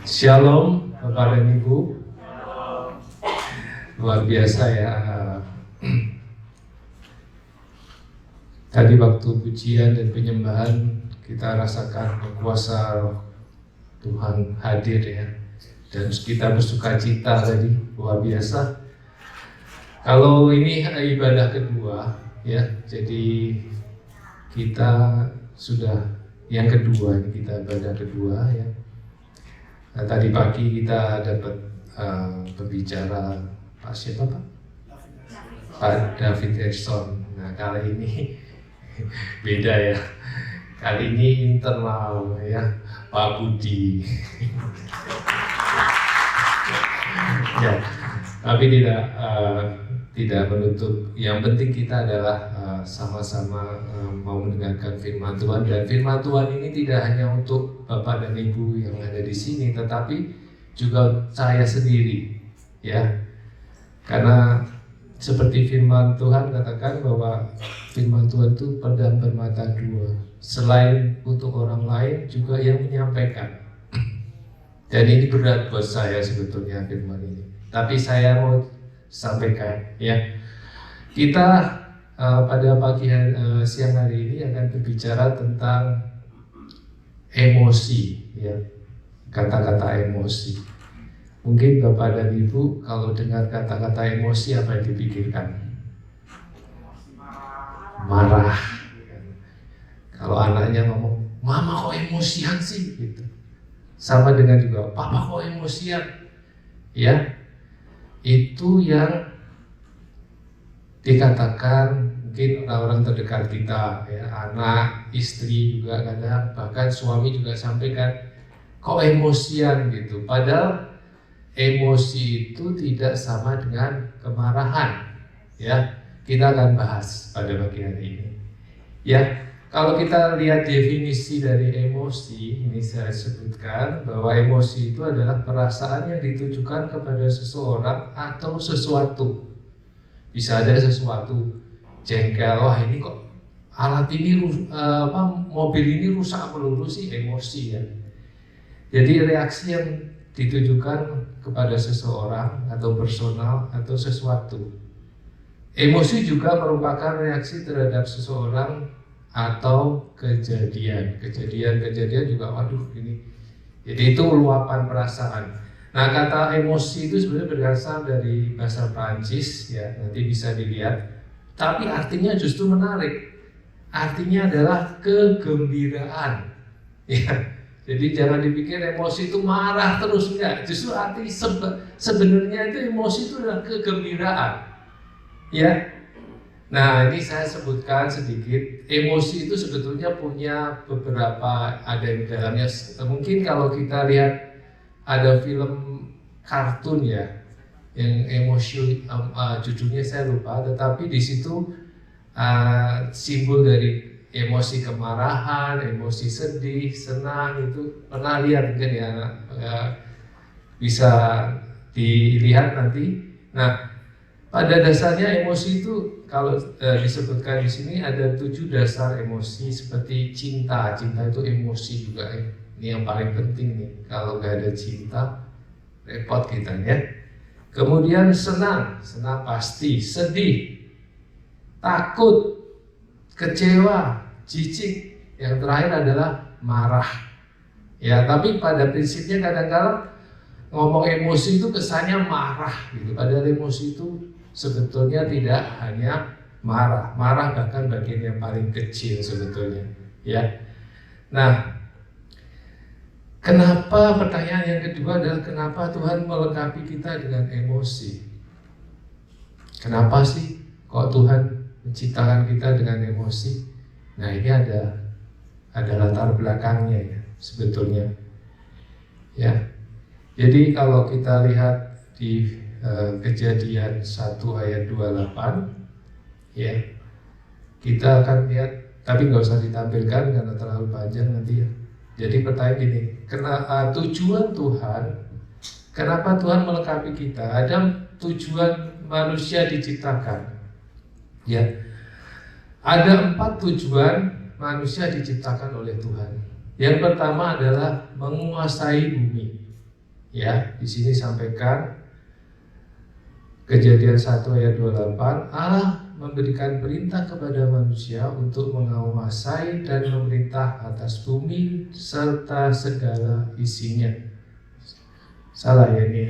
Shalom Bapak dan Ibu. Luar biasa ya. Tadi waktu pujian dan penyembahan kita rasakan kuasa Tuhan hadir ya. Dan kita bersuka cita tadi, luar biasa. Kalau ini ibadah kedua ya, jadi kita sudah yang kedua, ini kita ibadah kedua ya. Nah, tadi pagi kita dapat berbicara Pak siapa Pak? Pak David Erson. Nah kali ini beda ya. Kali ini internal ya, Pak Budi. Ya, tapi tidak menutup. Yang penting kita adalah sama-sama mau mendengarkan firman Tuhan, dan firman Tuhan ini tidak hanya untuk Bapak dan Ibu yang ada di sini, tetapi juga saya sendiri, ya. Karena seperti firman Tuhan katakan bahwa firman Tuhan itu pedang bermata dua, selain untuk orang lain juga yang menyampaikan. Dan ini berat buat saya sebetulnya firman ini. Tapi saya mau sampaikan ya. Kita pada siang hari ini akan berbicara tentang emosi ya. Kata-kata emosi. Mungkin Bapak dan Ibu kalau dengar kata-kata emosi apa yang dipikirkan? Marah. Kalau anaknya ngomong, "Mama kok emosian sih?" gitu. Sama dengan juga, "Papa kok emosian?" Ya, itu yang dikatakan mungkin orang-orang terdekat kita, ya, anak, istri juga kadang, bahkan suami juga sampaikan, "Kok emosian?" gitu. Padahal emosi itu tidak sama dengan kemarahan. Ya, kita akan bahas pada pagi hari ini. Ya. Kalau kita lihat definisi dari emosi, ini saya sebutkan bahwa emosi itu adalah perasaan yang ditujukan kepada seseorang atau sesuatu. Bisa ada sesuatu jengkel, wah ini kok alat ini mobil ini rusak melulu sih, emosi ya. Jadi reaksi yang ditujukan kepada seseorang atau personal atau sesuatu. Emosi juga merupakan reaksi terhadap seseorang atau kejadian juga, waduh ini. Jadi itu luapan perasaan. Nah, kata emosi itu sebenarnya berasal dari bahasa Prancis ya, nanti bisa dilihat. Tapi artinya justru menarik. Artinya adalah kegembiraan. Ya. Jadi jangan dipikir emosi itu marah terus, enggak. Justru arti sebenarnya itu emosi itu adalah kegembiraan. Ya. Nah, ini saya sebutkan sedikit. Emosi itu sebetulnya punya beberapa, ada di dalamnya. Mungkin kalau kita lihat ada film kartun ya, yang emosi, judulnya saya lupa, tetapi di situ simbol dari emosi kemarahan, emosi sedih, senang, itu pernah lihat mungkin ya, bisa dilihat nanti. Nah, pada dasarnya emosi itu kalau disebutkan di sini ada 7 dasar emosi, seperti cinta. Cinta itu emosi juga ya. Ini yang paling penting nih. Kalau nggak ada cinta, repot kita ya. Kemudian senang pasti. Sedih, takut, kecewa, jijik. Yang terakhir adalah marah. Ya, tapi pada prinsipnya kadang-kadang ngomong emosi itu kesannya marah gitu. Padahal emosi itu sebetulnya tidak hanya marah bahkan bagian yang paling kecil sebetulnya, ya. Nah, kenapa, pertanyaan yang kedua adalah kenapa Tuhan melengkapi kita dengan emosi? Kenapa sih kok Tuhan menciptakan kita dengan emosi? Nah, ini ada latar belakangnya ya sebetulnya, ya. Jadi kalau kita lihat di Kejadian 1 ayat 28 ya, kita akan lihat, tapi nggak usah ditampilkan karena terlalu panjang nanti ya. Jadi pertanyaan gini, tujuan Tuhan, kenapa Tuhan melengkapi kita? Ada tujuan manusia diciptakan ya. Ada 4 tujuan manusia diciptakan oleh Tuhan. Yang pertama adalah menguasai bumi. Ya, di sini sampaikan Kejadian 1 ayat 28, Allah memberikan perintah kepada manusia untuk menguasai dan memerintah atas bumi serta segala isinya. Salah ya ini.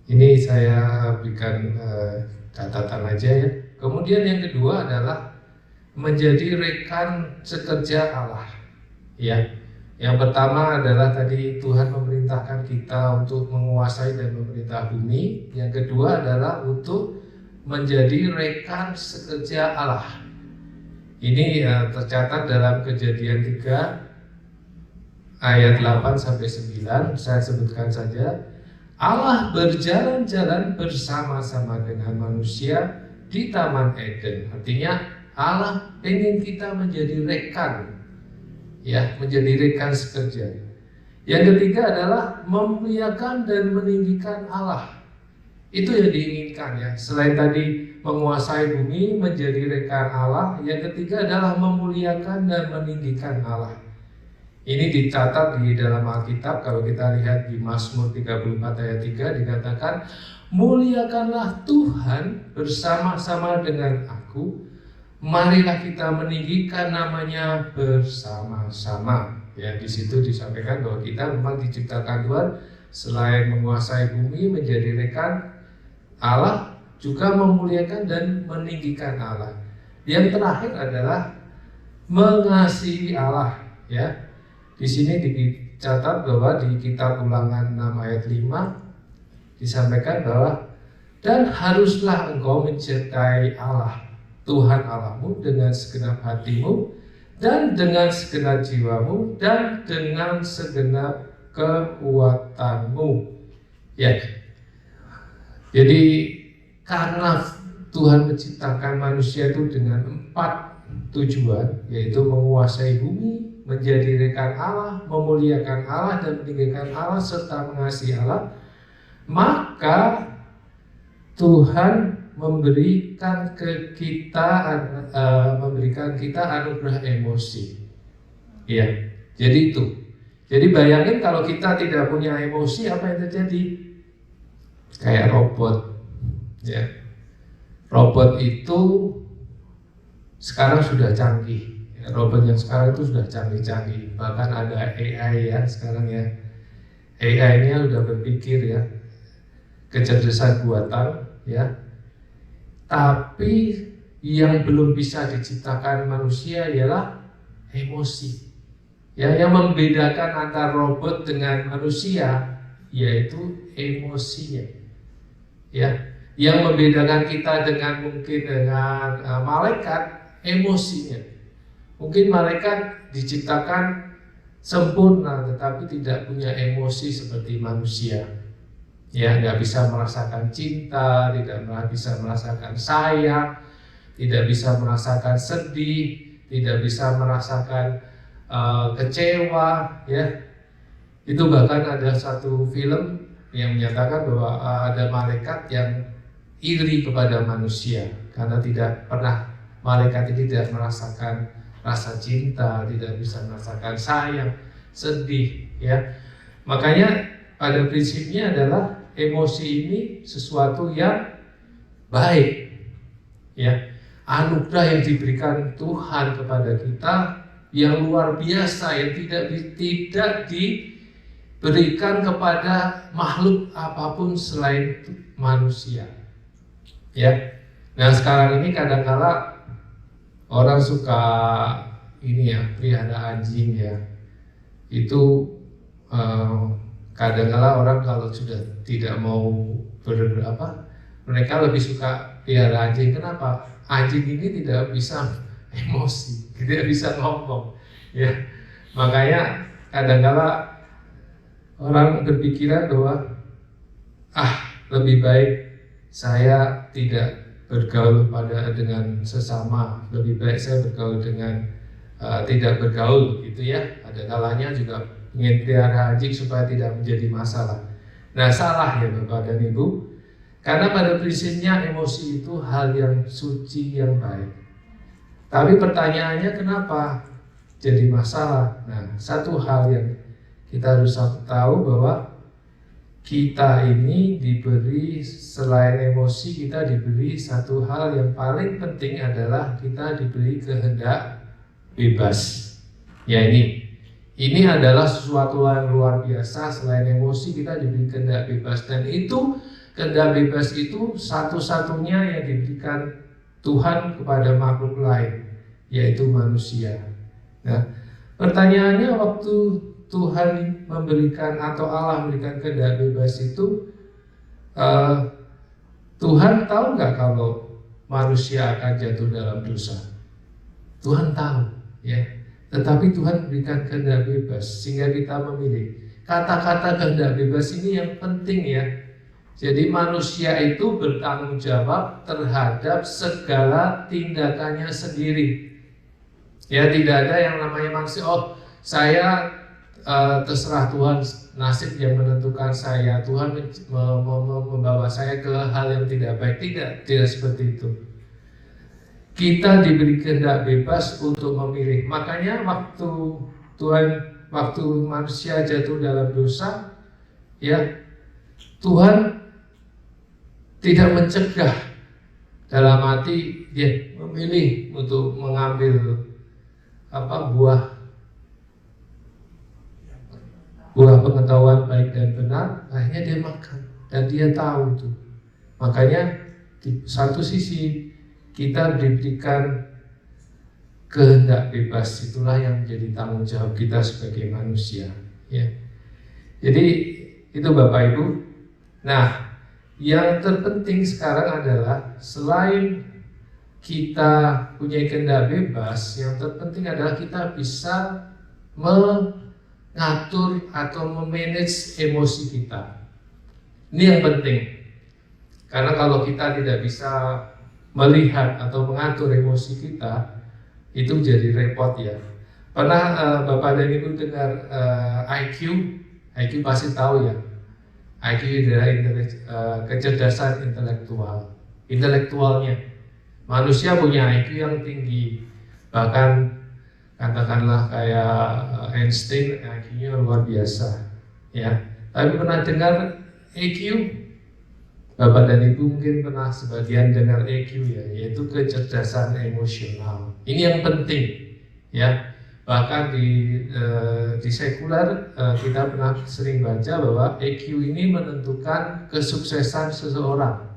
Ini saya berikan catatan aja ya. Kemudian yang kedua adalah menjadi rekan sekerja Allah. Ya. Yang pertama adalah tadi Tuhan memerintahkan kita untuk menguasai dan memerintah bumi. Yang kedua adalah untuk menjadi rekan sekerja Allah. Ini tercatat dalam Kejadian 3 ayat 8 sampai 9. Saya sebutkan saja. Allah berjalan-jalan bersama-sama dengan manusia di Taman Eden. Artinya Allah ingin kita menjadi rekan. Ya, menjadi rekan sekerja. Yang ketiga adalah memuliakan dan meninggikan Allah. Itu yang diinginkan ya. Selain tadi menguasai bumi, menjadi rekan Allah, yang ketiga adalah memuliakan dan meninggikan Allah. Ini dicatat di dalam Alkitab. Kalau kita lihat di Mazmur 34 ayat 3 dikatakan, muliakanlah Tuhan bersama-sama dengan aku. Marilah kita meninggikan namanya bersama-sama. Ya, di situ disampaikan bahwa kita memang diciptakan Tuhan selain menguasai bumi, menjadi rekan Allah, juga memuliakan dan meninggikan Allah. Yang terakhir adalah mengasihi Allah. Ya, di sini dicatat bahwa di Kitab Ulangan 6 ayat 5 disampaikan bahwa dan haruslah engkau mencintai Allah Tuhan Allahmu dengan segenap hatimu dan dengan segenap jiwamu dan dengan segenap kekuatanmu. Ya. Jadi karena Tuhan menciptakan manusia itu dengan 4 tujuan, yaitu menguasai bumi, menjadi rekan Allah, memuliakan Allah dan meninggikan Allah serta mengasihi Allah, maka Tuhan memberikan kita anugerah emosi. Ya, jadi itu. Jadi bayangin kalau kita tidak punya emosi, apa yang terjadi? Kayak robot. Ya, robot itu sekarang sudah canggih. Ya, robot yang sekarang itu sudah canggih-canggih. Bahkan ada AI ya sekarang ya. AI-nya sudah berpikir ya, kecerdasan buatan ya. Tapi yang belum bisa diciptakan manusia ialah emosi. Ya, yang membedakan antara robot dengan manusia yaitu emosinya. Ya, yang membedakan kita mungkin dengan malaikat, emosinya. Mungkin malaikat diciptakan sempurna tetapi tidak punya emosi seperti manusia. Ya, nggak bisa merasakan cinta, tidak bisa merasakan sayang, tidak bisa merasakan sedih, tidak bisa merasakan kecewa. Ya, itu bahkan ada satu film yang menyatakan bahwa ada malaikat yang iri kepada manusia karena tidak pernah, malaikat ini tidak merasakan rasa cinta, tidak bisa merasakan sayang, sedih. Ya, makanya pada prinsipnya adalah emosi ini sesuatu yang baik, ya, anugerah yang diberikan Tuhan kepada kita yang luar biasa, yang tidak diberikan kepada makhluk apapun selain manusia. Ya, nah sekarang ini kadang-kala orang suka ini ya, pelihara anjing ya, itu kadang-kala orang kalau sudah tidak mau mereka lebih suka pelihara anjing. Kenapa? Anjing ini tidak bisa emosi, tidak bisa ngomong. Ya, makanya kadang-kala orang berpikiran bahwa lebih baik saya tidak bergaul dengan sesama, lebih baik saya bergaul dengan tidak bergaul, gitu ya. Ada kalanya juga ingin pelihara anjing supaya tidak menjadi masalah. Nah, salah ya Bapak dan Ibu, karena pada prinsipnya emosi itu hal yang suci, yang baik. Tapi pertanyaannya kenapa jadi masalah? Nah, satu hal yang kita harus tahu bahwa kita ini diberi, selain emosi, kita diberi satu hal yang paling penting adalah kita diberi kehendak bebas. Ya, ini adalah sesuatu yang luar biasa. Selain emosi, kita diberi kehendak bebas, dan itu kehendak bebas itu satu-satunya yang diberikan Tuhan kepada makhluk lain, yaitu manusia. Nah, pertanyaannya, waktu Tuhan memberikan atau Allah memberikan kehendak bebas itu, Tuhan tahu nggak kalau manusia akan jatuh dalam dosa? Tuhan tahu, ya. Tetapi Tuhan berikan kehendak bebas sehingga kita memilih. Kata-kata kehendak bebas ini yang penting, ya. Jadi manusia itu bertanggung jawab terhadap segala tindakannya sendiri. Ya, tidak ada yang namanya manusia, saya terserah Tuhan, nasib yang menentukan saya, Tuhan membawa saya ke hal yang tidak baik. Tidak seperti itu. Kita diberi kehendak bebas untuk memilih. Makanya waktu manusia jatuh dalam dosa, ya, Tuhan tidak mencegah, dalam arti dia memilih untuk mengambil buah pengetahuan baik dan benar. Akhirnya dia makan dan dia tahu itu. Makanya di satu sisi kita diberikan kehendak bebas, itulah yang menjadi tanggung jawab kita sebagai manusia, ya. Jadi itu Bapak Ibu. Nah, yang terpenting sekarang adalah selain kita punya kehendak bebas, yang terpenting adalah kita bisa mengatur atau memanage emosi kita. Ini yang penting. Karena kalau kita tidak bisa melihat atau mengatur emosi kita, itu jadi repot, ya. Pernah Bapak dan Ibu dengar IQ pasti tahu, ya. IQ adalah kecerdasan intelektualnya. Manusia punya IQ yang tinggi, bahkan katakanlah kayak Einstein, IQ-nya luar biasa, ya. Tapi pernah dengar EQ? Bapak dan Ibu mungkin pernah sebagian dengar EQ, ya, yaitu kecerdasan emosional. Ini yang penting, ya. Bahkan di sekuler kita pernah sering baca bahwa EQ ini menentukan kesuksesan seseorang.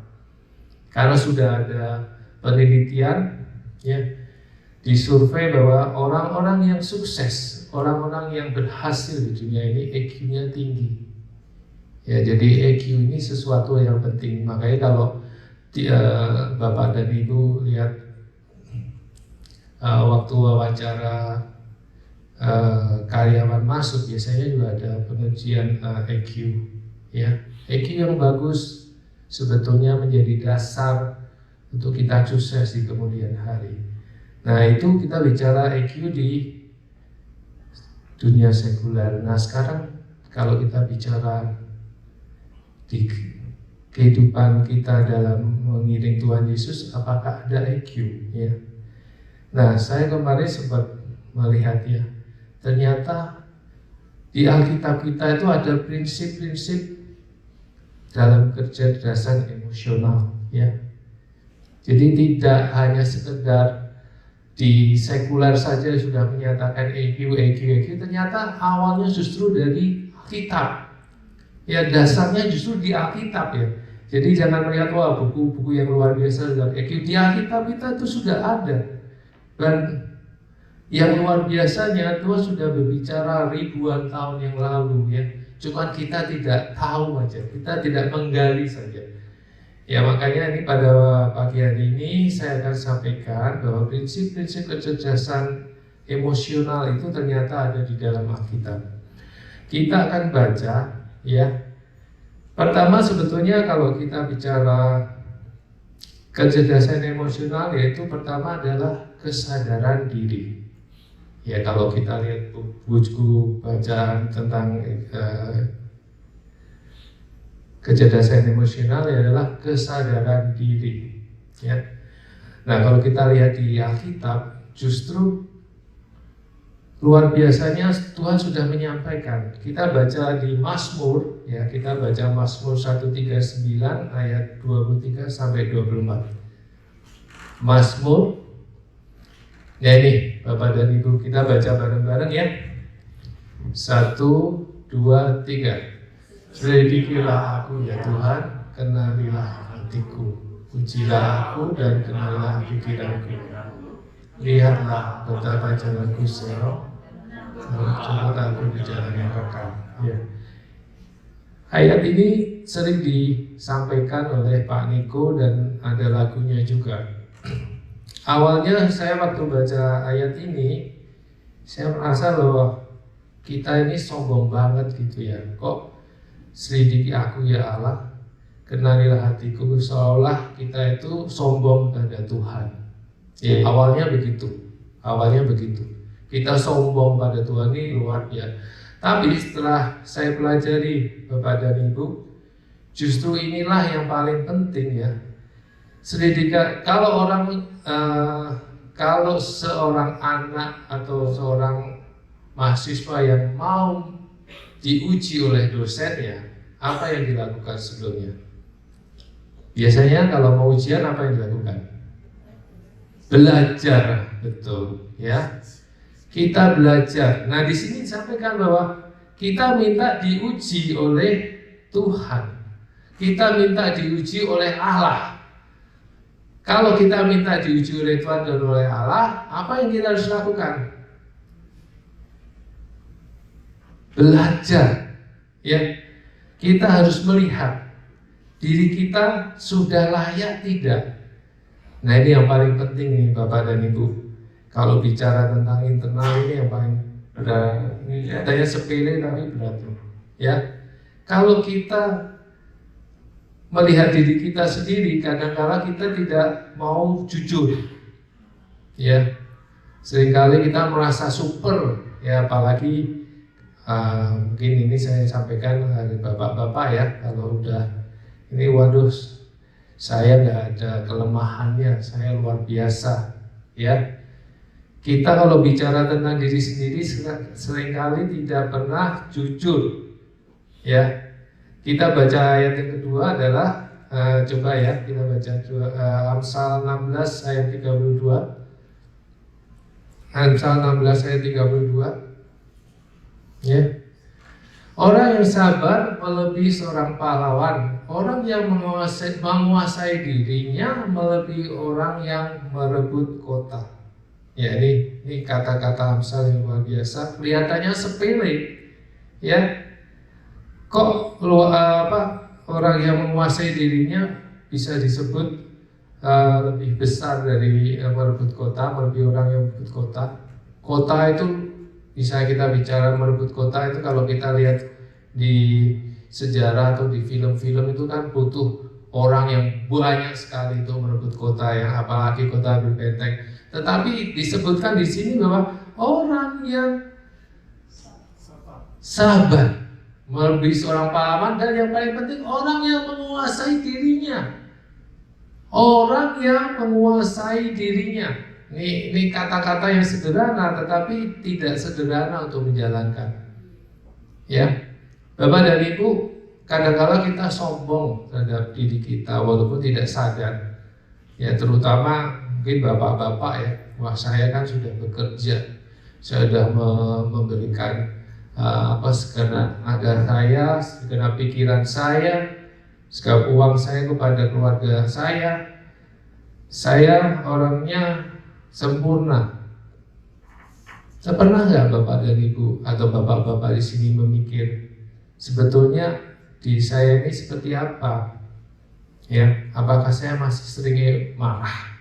Karena sudah ada penelitian, ya, disurvei bahwa orang-orang yang sukses, orang-orang yang berhasil di dunia ini EQ-nya tinggi. Ya, jadi EQ ini sesuatu yang penting. Makanya kalau Bapak dan Ibu lihat waktu wawancara karyawan masuk, biasanya juga ada pengujian EQ, ya. EQ yang bagus sebetulnya menjadi dasar untuk kita sukses di kemudian hari. Nah, itu kita bicara EQ di dunia sekuler. Nah, sekarang kalau kita bicara di kehidupan kita dalam mengiring Tuhan Yesus, apakah ada EQ, ya? Nah, saya kemarin sempat melihat, ya, ternyata di Alkitab kita itu ada prinsip-prinsip dalam kecerdasan emosional, ya. Jadi tidak hanya sekedar di sekuler saja sudah menyatakan EQ, ternyata awalnya justru dari Alkitab. Ya, dasarnya justru di Alkitab, ya. Jadi jangan melihat buku-buku yang luar biasa dalam EQ. Di Alkitab kita itu sudah ada. Dan yang luar biasanya Tuhan sudah berbicara ribuan tahun yang lalu, ya. Cuma kita tidak tahu aja, kita tidak menggali saja. Ya, makanya ini pada pagi hari ini saya akan sampaikan bahwa prinsip-prinsip kecerdasan emosional itu ternyata ada di dalam Alkitab. Kita akan baca, ya. Pertama, sebetulnya kalau kita bicara kecerdasan emosional, yaitu pertama adalah kesadaran diri. Ya, kalau kita lihat buku bacaan tentang kecerdasan emosional, adalah kesadaran diri, ya. Nah, kalau kita lihat di Alkitab, justru luar biasanya Tuhan sudah menyampaikan. Kita baca di Mazmur, ya, kita baca Mazmur 139 ayat 23 sampai 24. Mazmur, ya ini Bapak dan Ibu, kita baca bareng-bareng ya. 1, 2, 3. Selidikilah aku ya Tuhan, kenalilah hatiku. Ujilah aku dan kenalilah pikiranku. Lihatlah betapa jalanku serong, jemput aku di jalan yang kekal. Ya. Ayat ini sering disampaikan oleh Pak Niko dan ada lagunya juga. Awalnya saya waktu baca ayat ini, saya merasa bahwa kita ini sombong banget gitu ya. Kok selidiki aku ya Allah, kenalilah hatiku, seolah kita itu sombong pada Tuhan. Ya, awalnya begitu. Kita sombong pada Tuhan ini luar biasa. Tapi setelah saya pelajari Bapak dan Ibu, justru inilah yang paling penting ya. Selidiki, kalau seorang anak atau seorang mahasiswa yang mau diuji oleh dosennya, apa yang dilakukan sebelumnya? Biasanya kalau mau ujian apa yang dilakukan? Belajar, betul ya. Kita belajar. Nah, di sini disampaikan bahwa kita minta diuji oleh Tuhan. Kita minta diuji oleh Allah. Kalau kita minta diuji oleh Tuhan dan oleh Allah, apa yang kita harus lakukan? Belajar. Ya. Kita harus melihat diri kita sudah layak tidak. Nah, ini yang paling penting nih Bapak dan Ibu. Kalau bicara tentang internal ini yang paling berat. Ini katanya sepele tapi berat. Ya. Kalau kita melihat diri kita sendiri, kadang-kala kita tidak mau jujur. Ya. Seringkali kita merasa super, ya, apalagi mungkin ini saya sampaikan dari bapak-bapak ya, kalau udah ini waduh, saya nggak ada kelemahannya, saya luar biasa, ya. Kita kalau bicara tentang diri sendiri seringkali tidak pernah jujur, ya. Kita baca ayat yang kedua adalah coba ya kita baca Amsal 16 ayat 32. Amsal 16 ayat 32. Ya. Orang yang sabar melebihi seorang pahlawan. Orang yang menguasai dirinya melebihi orang yang merebut kota. Ya, ini kata-kata Amsal yang luar biasa. Kelihatannya sepele, ya. Kok orang yang menguasai dirinya bisa disebut lebih besar dari merebut kota, melebihi orang yang merebut kota. Kota itu bisa kita bicara merebut kota itu kalau kita lihat di sejarah atau di film-film itu kan butuh orang yang banyak sekali untuk merebut kota, yang apalagi kota berbenteng. Tetapi disebutkan di sini bahwa orang yang sabar melebihi seorang pahlawan, dan yang paling penting orang yang menguasai dirinya. Orang yang menguasai dirinya. Ini kata-kata yang sederhana tetapi tidak sederhana untuk menjalankan. Ya, Bapak dan Ibu, kadang-kala kita sombong terhadap diri kita walaupun tidak sadar. Ya, terutama mungkin bapak-bapak ya. Wah, saya kan sudah bekerja, saya sudah memberikan segenap tenaga saya, segenap pikiran saya, segenap uang saya kepada keluarga saya. Saya orangnya sempurna. Pernah nggak Bapak dan Ibu atau bapak-bapak di sini memikir sebetulnya diri saya ini seperti apa? Ya, apakah saya masih sering marah?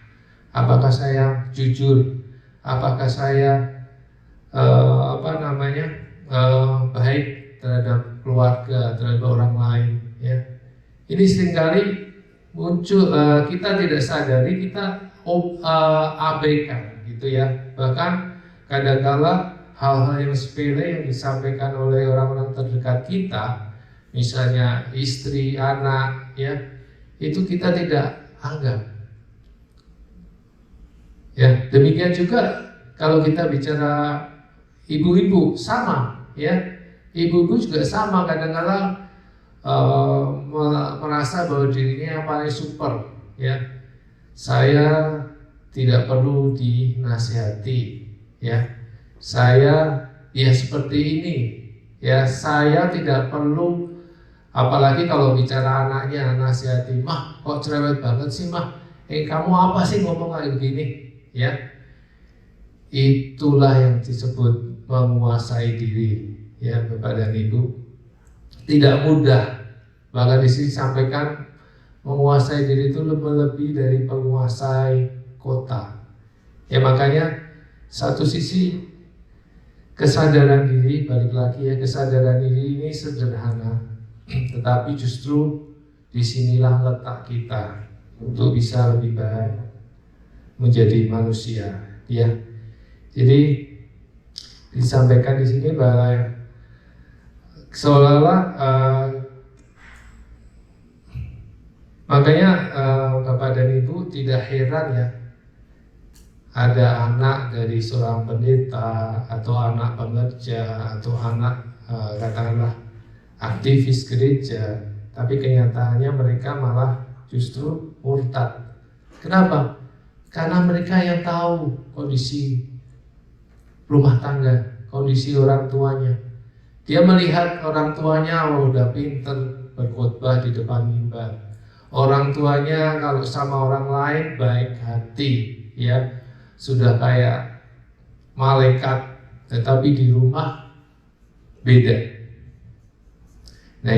Apakah saya jujur? Apakah saya baik terhadap keluarga, terhadap orang lain? Ya, ini seringkali muncul, kita tidak sadari, kita abaikan, gitu ya. Bahkan kadang-kala hal-hal yang sepele yang disampaikan oleh orang-orang terdekat kita, misalnya istri, anak, ya, itu kita tidak anggap. Ya, demikian juga kalau kita bicara ibu-ibu sama, ya. Ibu-ibu juga sama, kadang-kadang merasa bahwa dirinya yang paling super, ya. Saya tidak perlu dinasihati, ya. Saya ya seperti ini, ya. Saya tidak perlu, apalagi kalau bicara anaknya, nasihati, "Mah, kok cerewet banget sih, Mah? Kamu apa sih ngomong kayak begini?" Ya. Itulah yang disebut menguasai diri, ya, Bapak dan Ibu. Tidak mudah. Bahkan di sini sampaikan menguasai diri itu lebih dari menguasai kota. Ya, makanya satu sisi kesadaran diri, balik lagi ya, kesadaran diri ini sederhana, tetapi justru disinilah letak kita untuk bisa lebih baik menjadi manusia, ya. Jadi disampaikan di sini bahwa seolah-olah makanya Bapak dan Ibu tidak heran ya, ada anak dari seorang pendeta atau anak pengerja atau anak katakanlah aktivis gereja, tapi kenyataannya mereka malah justru murtad. Kenapa? Karena mereka yang tahu kondisi rumah tangga, kondisi orang tuanya. Dia melihat orang tuanya udah pinter berkhotbah di depan mimbar. Orang tuanya kalau sama orang lain baik hati, ya, sudah kayak malaikat, tetapi di rumah beda. Nah,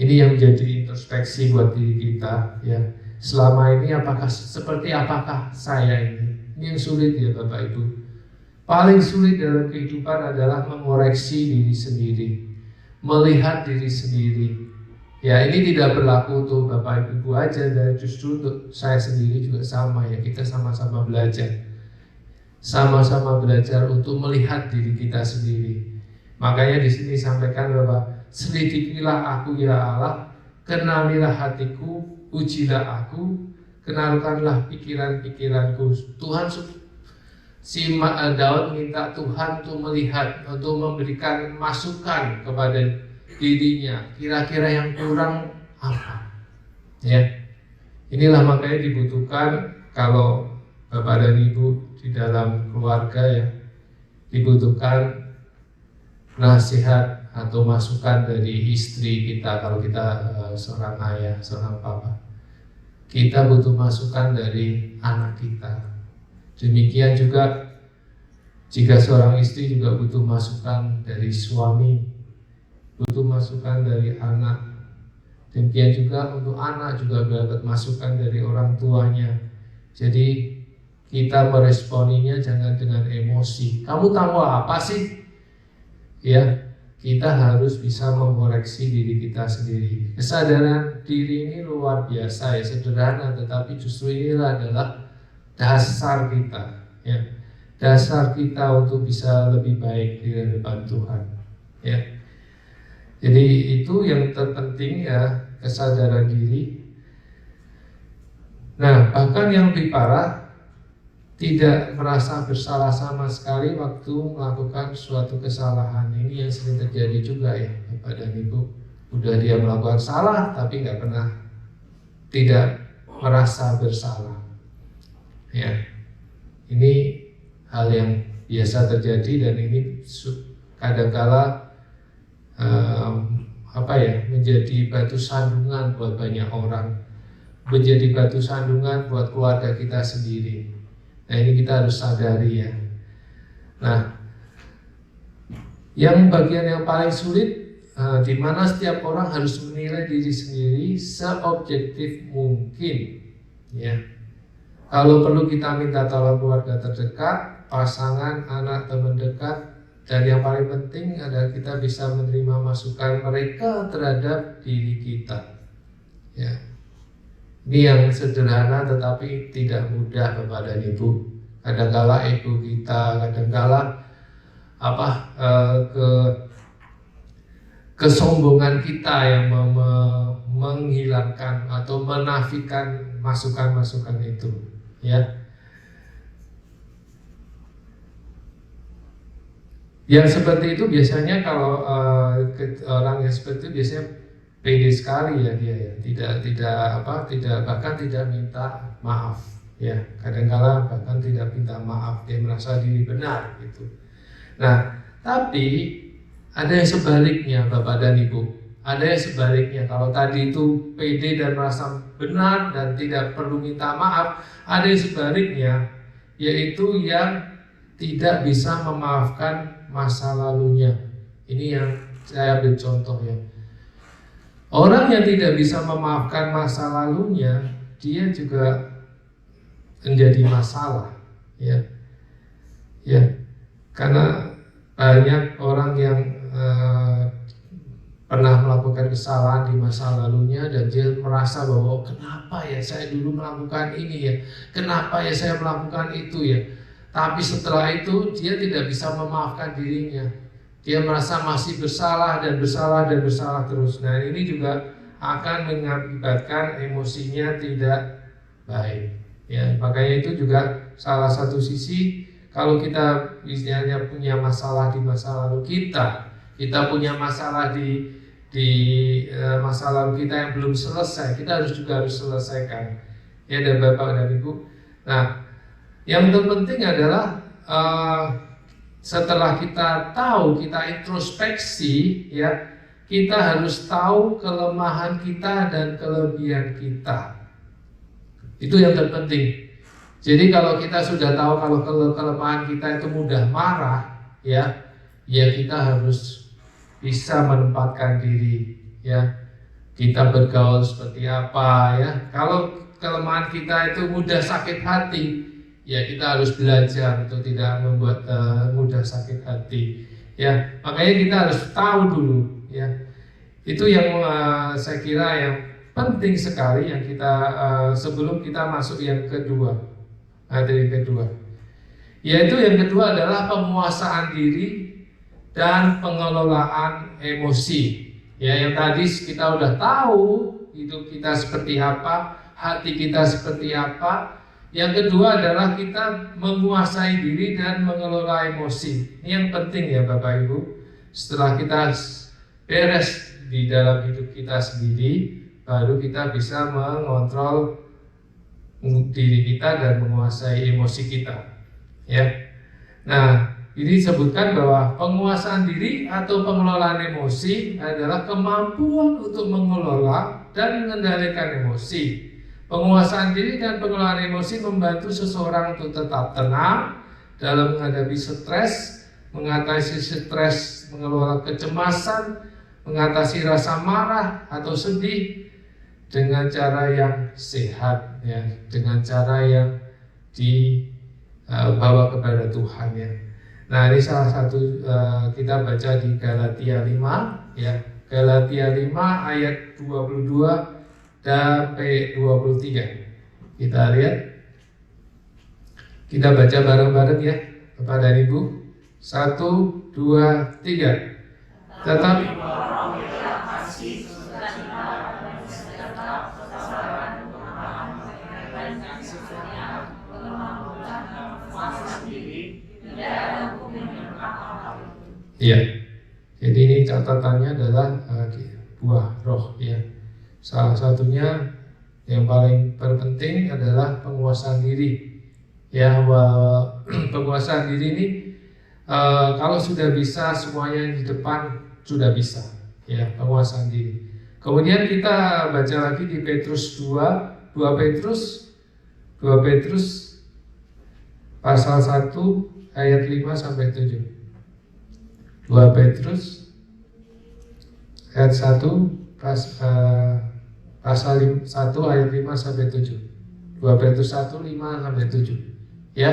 ini yang menjadi introspeksi buat diri kita, ya. Selama ini seperti apakah saya ini? Ini yang sulit ya Bapak Ibu. Paling sulit dalam kehidupan adalah mengoreksi diri sendiri, melihat diri sendiri. Ya, ini tidak berlaku untuk Bapak Ibu aja, dan justru untuk saya sendiri juga sama ya. Kita sama-sama belajar. Sama-sama belajar untuk melihat diri kita sendiri. Makanya di sini sampaikan bahwa selidikilah aku ya Allah, kenalilah hatiku, ujilah aku, kenalkanlah pikiran-pikiranku. Tuhan, si Daud minta Tuhan untuk melihat, untuk memberikan masukan kepada dirinya, kira-kira yang kurang apa, ya. Inilah makanya dibutuhkan, kalau Bapak dan Ibu di dalam keluarga ya, dibutuhkan nasihat atau masukan dari istri kita. Kalau kita seorang ayah, seorang papa, kita butuh masukan dari anak kita. Demikian juga jika seorang istri juga butuh masukan dari suami, butuh masukan dari anak. Demikian juga untuk anak juga dapat masukan dari orang tuanya. Jadi kita meresponinya jangan dengan emosi. Kamu tahu apa sih? Ya, kita harus bisa mengoreksi diri kita sendiri. Kesadaran diri ini luar biasa ya, sederhana, tetapi justru inilah adalah dasar kita, ya, dasar kita untuk bisa lebih baik di hadapan Tuhan, ya. Jadi itu yang terpenting ya, kesadaran diri. Nah, bahkan yang lebih parah, tidak merasa bersalah sama sekali waktu melakukan suatu kesalahan. Ini yang sering terjadi juga ya Bapak dan Ibu. Udah dia melakukan salah tapi nggak pernah tidak merasa bersalah. Ya, ini hal yang biasa terjadi, dan ini kadangkala menjadi batu sandungan buat banyak orang, menjadi batu sandungan buat keluarga kita sendiri. Nah, ini kita harus sadari ya. Nah, yang bagian yang paling sulit, di mana setiap orang harus menilai diri sendiri seobjektif mungkin, ya. Kalau perlu kita minta tolong keluarga terdekat, pasangan, anak, teman dekat, dan yang paling penting adalah kita bisa menerima masukan mereka terhadap diri kita. Ya. Ini yang sederhana tetapi tidak mudah Bapak dan Ibu. Kadangkala ego kita, kadangkala kesombongan kita yang menghilangkan atau menafikan masukan-masukan itu. Ya, Yang seperti itu biasanya kalau orang yang seperti itu biasanya pede sekali ya dia ya, tidak bahkan tidak minta maaf ya, kadang-kala bahkan tidak minta maaf, dia merasa diri benar gitu. Nah, tapi ada yang sebaliknya Bapak dan Ibu, ada yang sebaliknya. Kalau tadi itu pede dan merasa benar dan tidak perlu minta maaf, ada yang sebaliknya, yaitu yang tidak bisa memaafkan masa lalunya. Ini yang saya ambil contoh ya. Orang yang tidak bisa memaafkan masa lalunya, dia juga menjadi masalah, ya, ya, karena banyak orang yang pernah melakukan kesalahan di masa lalunya dan dia merasa bahwa kenapa ya saya dulu melakukan ini ya, kenapa ya saya melakukan itu ya. Tapi setelah itu dia tidak bisa memaafkan dirinya. Dia merasa masih bersalah dan bersalah dan bersalah terus. Nah, ini juga akan mengakibatkan emosinya tidak baik. Ya, makanya itu juga salah satu sisi kalau kita misalnya punya masalah di masa lalu kita punya masalah di masa lalu kita yang belum selesai, kita harus selesaikan. Ya, dan Bapak dan Ibu. Nah, yang terpenting adalah setelah kita tahu, kita introspeksi, ya, kita harus tahu kelemahan kita dan kelebihan kita. Itu yang terpenting. Jadi kalau kita sudah tahu kalau kelemahan kita itu mudah marah, ya kita harus bisa menempatkan diri, ya. Kita bergaul seperti apa, ya. Kalau kelemahan kita itu mudah sakit hati, ya kita harus belajar untuk tidak membuat mudah sakit hati, ya. Makanya kita harus tahu dulu, ya. Itu yang saya kira yang penting sekali yang kita sebelum kita masuk yang kedua, materi kedua. Yaitu yang kedua adalah penguasaan diri dan pengelolaan emosi. Ya, yang tadi kita udah tahu hidup kita seperti apa, hati kita seperti apa. Yang kedua adalah kita menguasai diri dan mengelola emosi. Ini yang penting ya Bapak Ibu. Setelah kita beres di dalam hidup kita sendiri, baru kita bisa mengontrol diri kita dan menguasai emosi kita. Ya. Nah, ini disebutkan bahwa penguasaan diri atau pengelolaan emosi adalah kemampuan untuk mengelola dan mengendalikan emosi. Penguasaan diri dan pengelolaan emosi membantu seseorang untuk tetap tenang dalam menghadapi stres, mengatasi stres, mengelola kecemasan, mengatasi rasa marah atau sedih dengan cara yang sehat, ya, dengan cara yang dibawa kepada Tuhan, ya. Nah, ini salah satu kita baca di Galatia 5, ya. Galatia 5 ayat 22 sampai 23. Kita lihat. Kita baca bareng-bareng ya, Bapak dan Ibu. 1, 2, 3. Tetapi iya. Jadi ini catatannya adalah buah roh, ya. Salah satunya yang paling terpenting adalah penguasaan diri. Ya, penguasaan diri ini kalau sudah bisa semuanya di depan sudah bisa, ya, penguasaan diri. Kemudian kita baca lagi di Petrus 2 Petrus pasal 1 ayat 5 sampai 7. 2 Petrus ayat 1 pasal 1 ayat 5 sampai 7. 2 Petrus 1 5 sampai 7. Ya.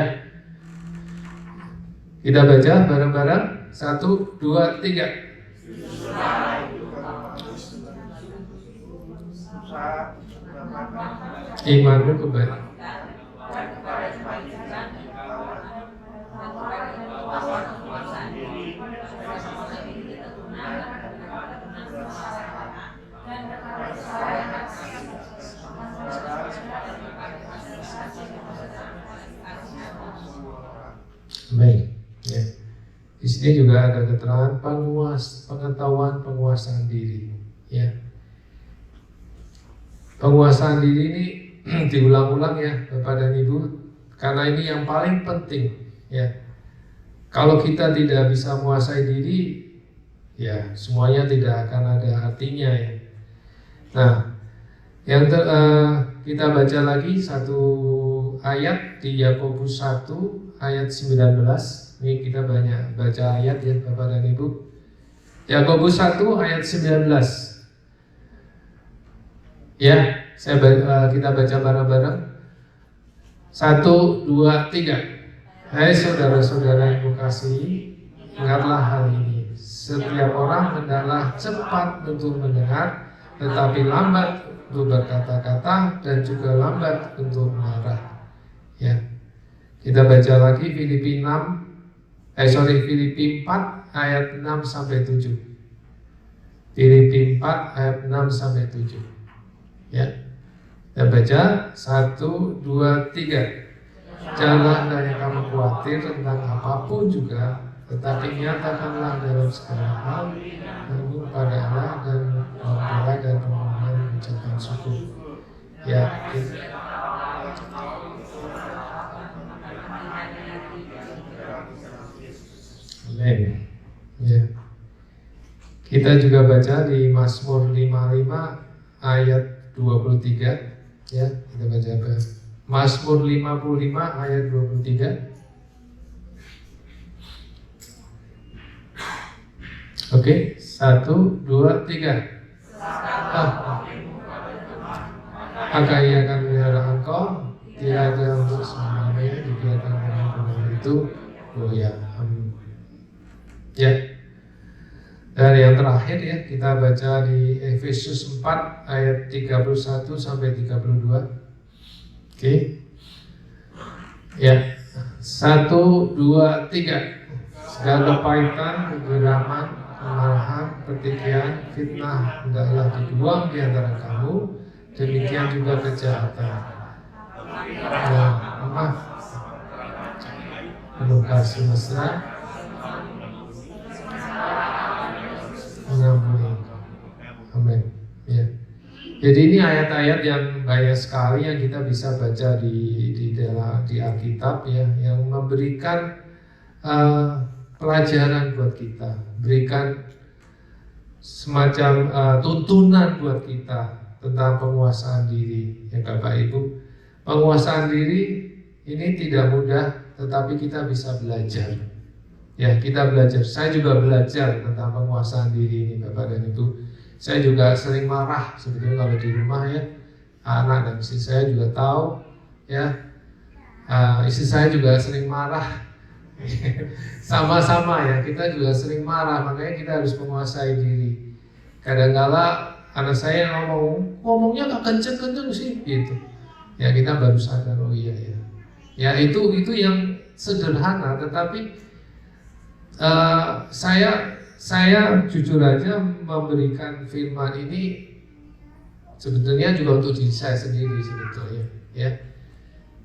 Kita baca bareng-bareng. 1, 2, 3. Imanmu kembali. Baik, ya. Di sini juga ada keterangan pengetahuan penguasaan diri. Ya, penguasaan diri ini diulang-ulang ya Bapak dan Ibu, karena ini yang paling penting. Ya, kalau kita tidak bisa menguasai diri, ya semuanya tidak akan ada artinya ya. Nah, kita baca lagi satu ayat di Yakobus 1 ayat 19. Ini kita banyak baca ayat ya Bapak dan Ibu. Yakobus 1 ayat 19. Ya, kita baca bareng-bareng. 1, 2, 3. Hai saudara-saudara yang kukasihi, ingatlah hal ini. Setiap orang hendaklah cepat untuk mendengar, tetapi lambat untuk berkata-kata dan juga lambat untuk marah. Ya. Kita baca lagi Filipi 4 ayat 6 sampai 7. Filipi 4 ayat 6 sampai 7. Ya. Kita baca 1, 2, 3. Janganlah hendaknya kamu khawatir tentang apapun juga, tetapi nyatakanlah dalam segala hal namun pada Allah dan berdoa dan permohonan mengucapkan syukur. Ya. Amin. Ya. Kita juga baca di Mazmur 55 ayat 23. Ya, kita baca Mazmur 55 ayat 23. Oke, 1, 2, 3. Maka ia akan melihara engkau, tidak ada untuk semuanya dibiarkan orang itu goyah. Ya. Dan yang terakhir ya, kita baca di Efesus 4 ayat 31 sampai 32. Oke. Ya. 1, 2, 3. Segala kepahitan, kegeraman, kemarahan, pertikaian, fitnah hendaklah dibuang di antara kamu. Demikian juga kejahatan. Penuh kasih mesra, mengampuni engkau. Amin. Ya. Jadi ini ayat-ayat yang banyak sekali yang kita bisa baca di Alkitab ya, yang memberikan pelajaran buat kita, berikan semacam tuntunan buat kita tentang penguasaan diri ya Bapak Ibu. Penguasaan diri ini tidak mudah, tetapi kita bisa belajar. Ya, kita belajar. Saya juga belajar tentang penguasaan diri ini Bapak dan Ibu. Saya juga sering marah sebetulnya kalau di rumah ya. Anak dan istri saya juga tahu ya. Istri saya juga sering marah. Sama-sama ya, kita juga sering marah, makanya kita harus menguasai diri. Kadang-kala anak saya ngomongnya gak kenceng-kenceng sih gitu. Ya kita baru sadar, oh iya ya. Ya itu yang sederhana, tetapi saya jujur aja memberikan firman ini sebetulnya juga untuk diri saya sendiri sebetulnya. Ya,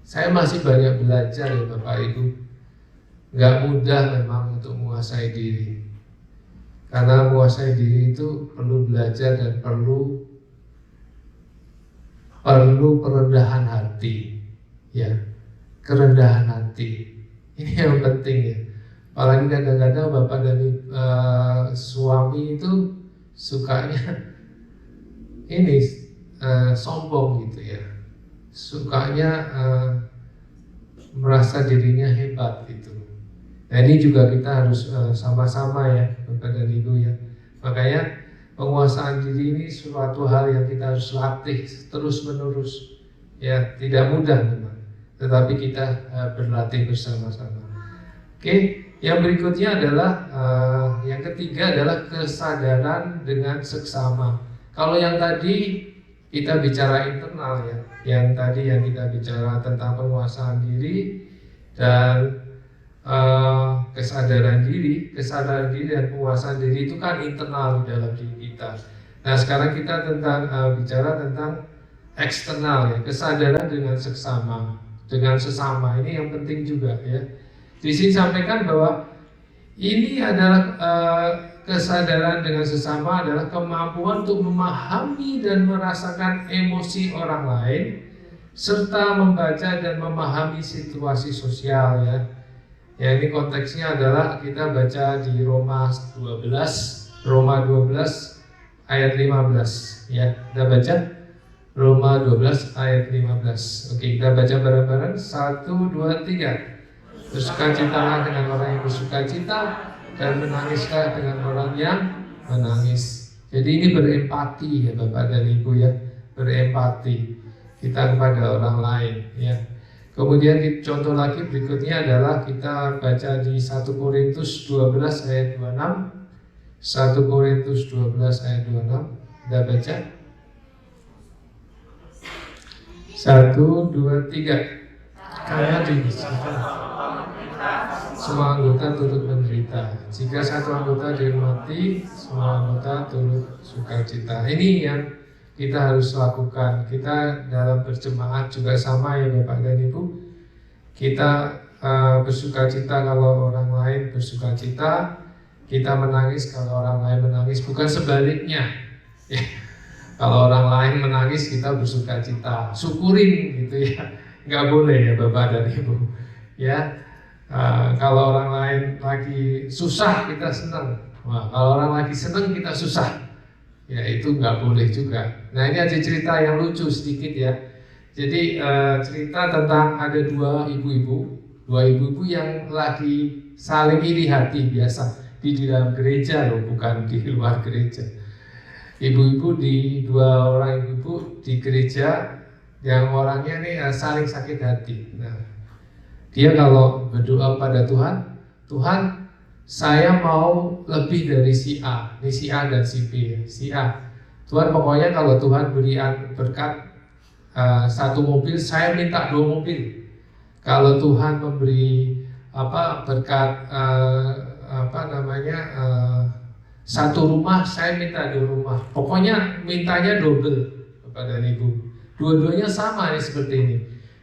saya masih banyak belajar ya Bapak Ibu. Gak mudah memang untuk menguasai diri, karena menguasai diri itu perlu belajar dan perlu kerendahan hati, ya, kerendahan hati. Ini yang penting ya. Apalagi kadang-kadang bapak dari suami itu sukanya ini sombong gitu ya, sukanya merasa dirinya hebat gitu. Nah ini juga kita harus sama-sama ya Bapak dan Ibu ya. Makanya penguasaan diri ini suatu hal yang kita harus latih terus menerus. Ya tidak mudah memang, tetapi kita berlatih bersama-sama. Oke, yang berikutnya adalah yang ketiga adalah kesadaran dengan seksama. Kalau yang tadi kita bicara internal ya, yang tadi yang kita bicara tentang penguasaan diri dan kesadaran diri dan penguasaan diri itu kan internal di dalam diri kita. Nah sekarang kita bicara tentang eksternal ya, kesadaran dengan sesama. Ini yang penting juga ya. Di sini sampaikan bahwa Ini adalah kesadaran dengan sesama adalah kemampuan untuk memahami dan merasakan emosi orang lain serta membaca dan memahami situasi sosial ya. Ya ini konteksnya adalah kita baca di Roma 12 ayat 15 ya. Kita baca Roma 12 ayat 15. Oke, kita baca bareng-bareng 1 2 3. Bersukacitalah dengan orang yang bersukacita dan menangislah dengan orang yang menangis. Jadi ini berempati ya Bapak dan Ibu ya, berempati kita kepada orang lain ya. Kemudian contoh lagi berikutnya adalah kita baca di 1 Korintus 12 ayat 26. 1 Korintus 12 ayat 26. Kita baca 1 2 3. Karena semua anggota turut menderita. Jika satu anggota dihormati, semua anggota turut sukacita. Ini yang kita harus lakukan. Kita dalam berjemaat juga sama ya Bapak dan Ibu. Kita bersukacita kalau orang lain bersukacita. Kita menangis kalau orang lain menangis. Bukan sebaliknya. Kalau orang lain menangis kita bersukacita. Syukurin gitu ya. Nggak boleh ya Bapak dan Ibu. Ya. Kalau orang lain lagi susah kita senang. Wah, kalau orang lagi senang kita susah. Ya itu nggak boleh juga. Nah ini ada cerita yang lucu sedikit ya. Jadi cerita tentang ada dua ibu-ibu yang lagi saling iri hati biasa di dalam gereja loh, bukan di luar gereja. Dua orang ibu-ibu di gereja yang orangnya nih saling sakit hati. Nah, dia kalau berdoa pada Tuhan, Tuhan saya mau lebih dari si A, ini si A dan si B, si A. Tuhan pokoknya kalau Tuhan berikan berkat satu mobil, saya minta 2 mobil. Kalau Tuhan memberi berkat satu rumah, saya minta 2 rumah. Pokoknya mintanya double kepada Ibu. Dua-duanya sama nih seperti ini.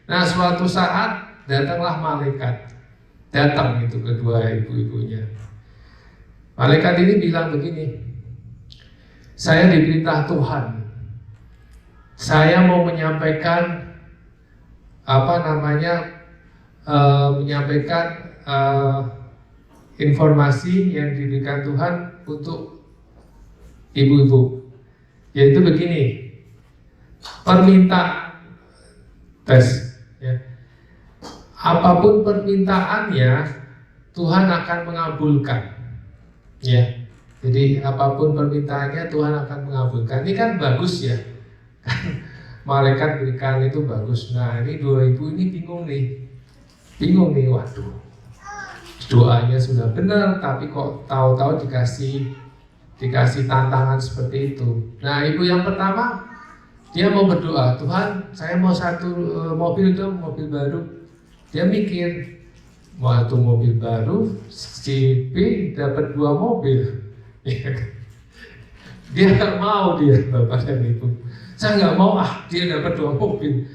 Nah suatu saat datanglah malaikat, datang itu kedua ibu-ibunya. Malaikat ini bilang begini, saya diperintah Tuhan, saya mau menyampaikan informasi yang diberikan Tuhan untuk ibu-ibu, yaitu begini, permintaan tes ya. Apapun permintaannya Tuhan akan mengabulkan ya. Jadi apapun permintaannya Tuhan akan mengabulkan. Ini kan bagus ya. Malaikat berikan itu bagus. Nah ini 2 ibu ini bingung nih. Waduh, doanya sudah benar tapi kok tahu-tahu dikasih tantangan seperti itu. Nah ibu yang pertama dia mau berdoa, Tuhan saya mau 1 mobil dong, mobil baru. Dia mikir, waktu mobil baru, si B dapat 2 mobil. Dia nggak mau Bapak dan Ibu. Saya nggak mau dia dapat 2 mobil.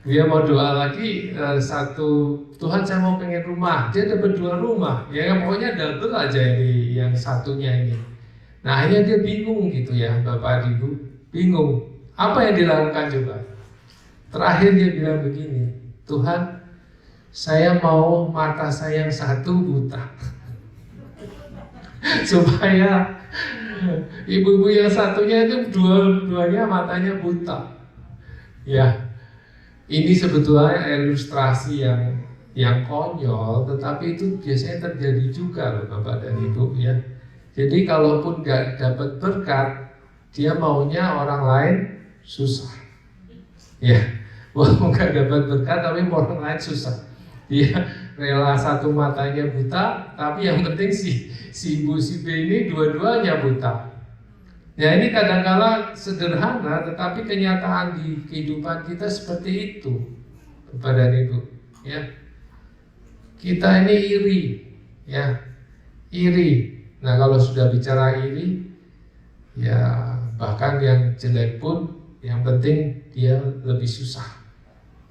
Dia mau doa lagi 1, Tuhan saya mau pengen rumah. Dia dapat 2 rumah. Ya pokoknya double aja ini yang satunya ini. Nah akhirnya dia bingung gitu ya Bapak dan Ibu. Bingung. Apa yang dilakukan coba? Terakhir dia bilang begini, Tuhan saya mau mata saya yang 1 buta. Supaya ibu-ibu yang satunya itu dua-duanya matanya buta. Ya, ini sebetulnya ilustrasi yang konyol, tetapi itu biasanya terjadi juga loh Bapak dan Ibu ya. Jadi kalaupun nggak dapat berkat, dia maunya orang lain susah. Ya, walaupun nggak dapat berkat tapi orang lain susah. Dia rela 1 matanya buta, tapi yang penting si ibu si B ini dua-duanya buta. Ya ini kadang-kala sederhana, tetapi kenyataan di kehidupan kita seperti itu, Bapak dan Ibu. Ya, kita ini iri, ya, iri. Nah kalau sudah bicara iri, ya bahkan yang jelek pun, yang penting dia lebih susah.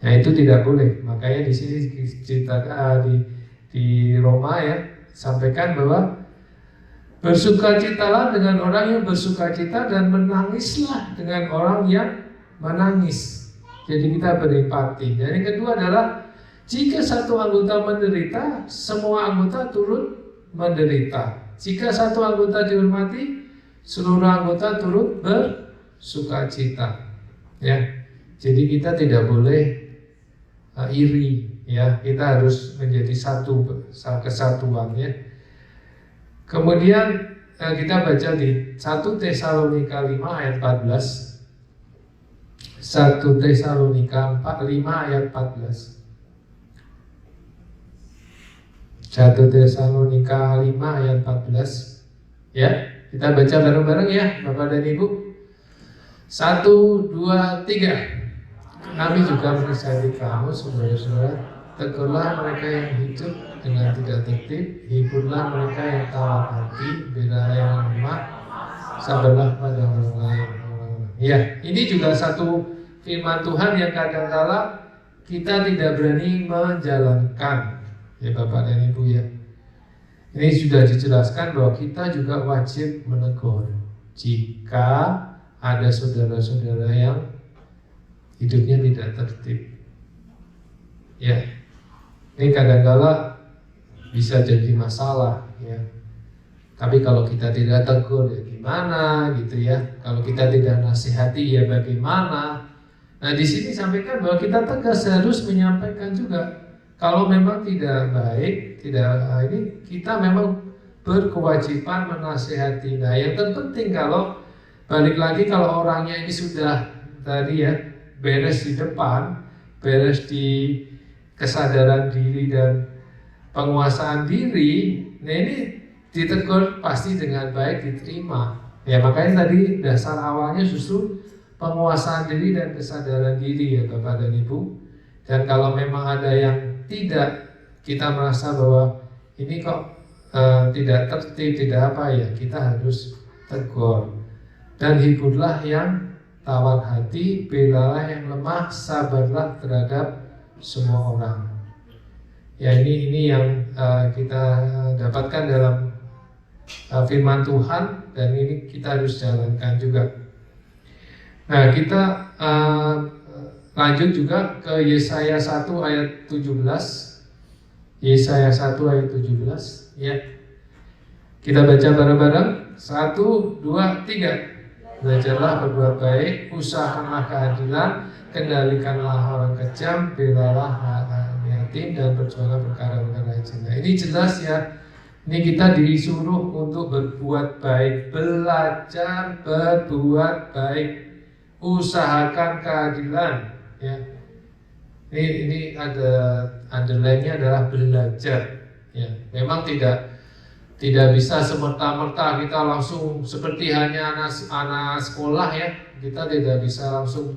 Nah itu tidak boleh. Makanya di sini cerita di Roma ya sampaikan bahwa bersukacitalah dengan orang yang bersukacita dan menangislah dengan orang yang menangis. Jadi kita berempati. Dan yang kedua adalah jika satu anggota menderita, semua anggota turut menderita. Jika satu anggota dihormati, seluruh anggota turut bersukacita. Ya, jadi kita tidak boleh iri. Ya, kita harus menjadi satu kesatuan. Ya. Kemudian kita baca di 1 Tesalonika 5 ayat 14. 1 Tesalonika 5 ayat 14. 1 Tesalonika 5 ayat 14. Ya, kita baca bareng-bareng ya, Bapak dan Ibu. 1, 2, 3. Kami juga menasihati kamu, saudara-saudara, tegurlah mereka yang hidup dengan tidak tertib, hiburlah mereka yang tawar hati, bela yang lemah, sabarlah pada orang lain. Ya, ini juga satu firman Tuhan yang kadang-kala kita tidak berani menjalankan. Ya Bapak dan Ibu ya. Ini sudah dijelaskan bahwa kita juga wajib menegur jika ada saudara-saudara yang hidupnya tidak tertib. Ya, ini kadang-kala bisa jadi masalah ya. Tapi kalau kita tidak tegur ya gimana gitu ya. Kalau kita tidak nasihati ya bagaimana. Nah di sini sampaikan bahwa kita tegas harus menyampaikan juga. Kalau memang tidak baik, ini kita memang berkewajiban menasihati. Nah, yang terpenting kalau balik lagi kalau orangnya ini sudah tadi ya beres di depan, beres di kesadaran diri dan penguasaan diri, nah ini ditegur pasti dengan baik diterima. Ya makanya tadi dasar awalnya justru penguasaan diri dan kesadaran diri ya Bapak dan Ibu. Dan kalau memang ada yang tidak, kita merasa bahwa ini kok tidak tertib, tidak apa ya, kita harus tegur. Dan hiburlah yang tawar hati, belalah yang lemah, sabarlah terhadap semua orang. Ya ini yang kita dapatkan dalam firman Tuhan dan ini kita harus jalankan juga. Nah kita lanjut juga ke Yesaya 1 ayat 17. Yesaya 1 ayat 17 ya. Kita baca bareng-bareng 1, 2, 3. Belajarlah berbuat baik, usahakanlah keadilan, kendalikanlah orang kejam, belalah yatim dan berjuanglah perkara-perkara cinta. Ini jelas ya. Ini kita disuruh untuk berbuat baik, belajar berbuat baik, usahakan keadilan. Ya, ini ada underline-nya adalah belajar. Ya, memang tidak bisa semerta-merta kita langsung seperti hanya anak sekolah ya. Kita tidak bisa langsung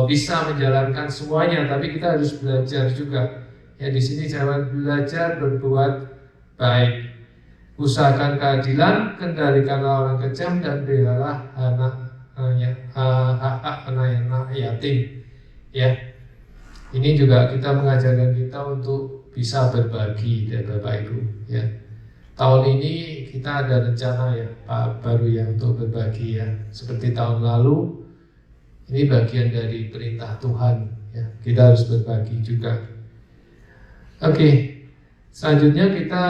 bisa menjalankan semuanya, tapi kita harus belajar juga. Ya di sini jangan belajar berbuat baik, usahakan keadilan, kendalikanlah orang kejam dan belalah anak yatim. Ya, ini juga kita mengajarkan kita untuk bisa berbagi ya Bapak Ibu. Ya, tahun ini kita ada rencana ya Pak baru ya untuk berbagi ya. Seperti tahun lalu, ini bagian dari perintah Tuhan. Ya, kita harus berbagi juga. Oke, selanjutnya kita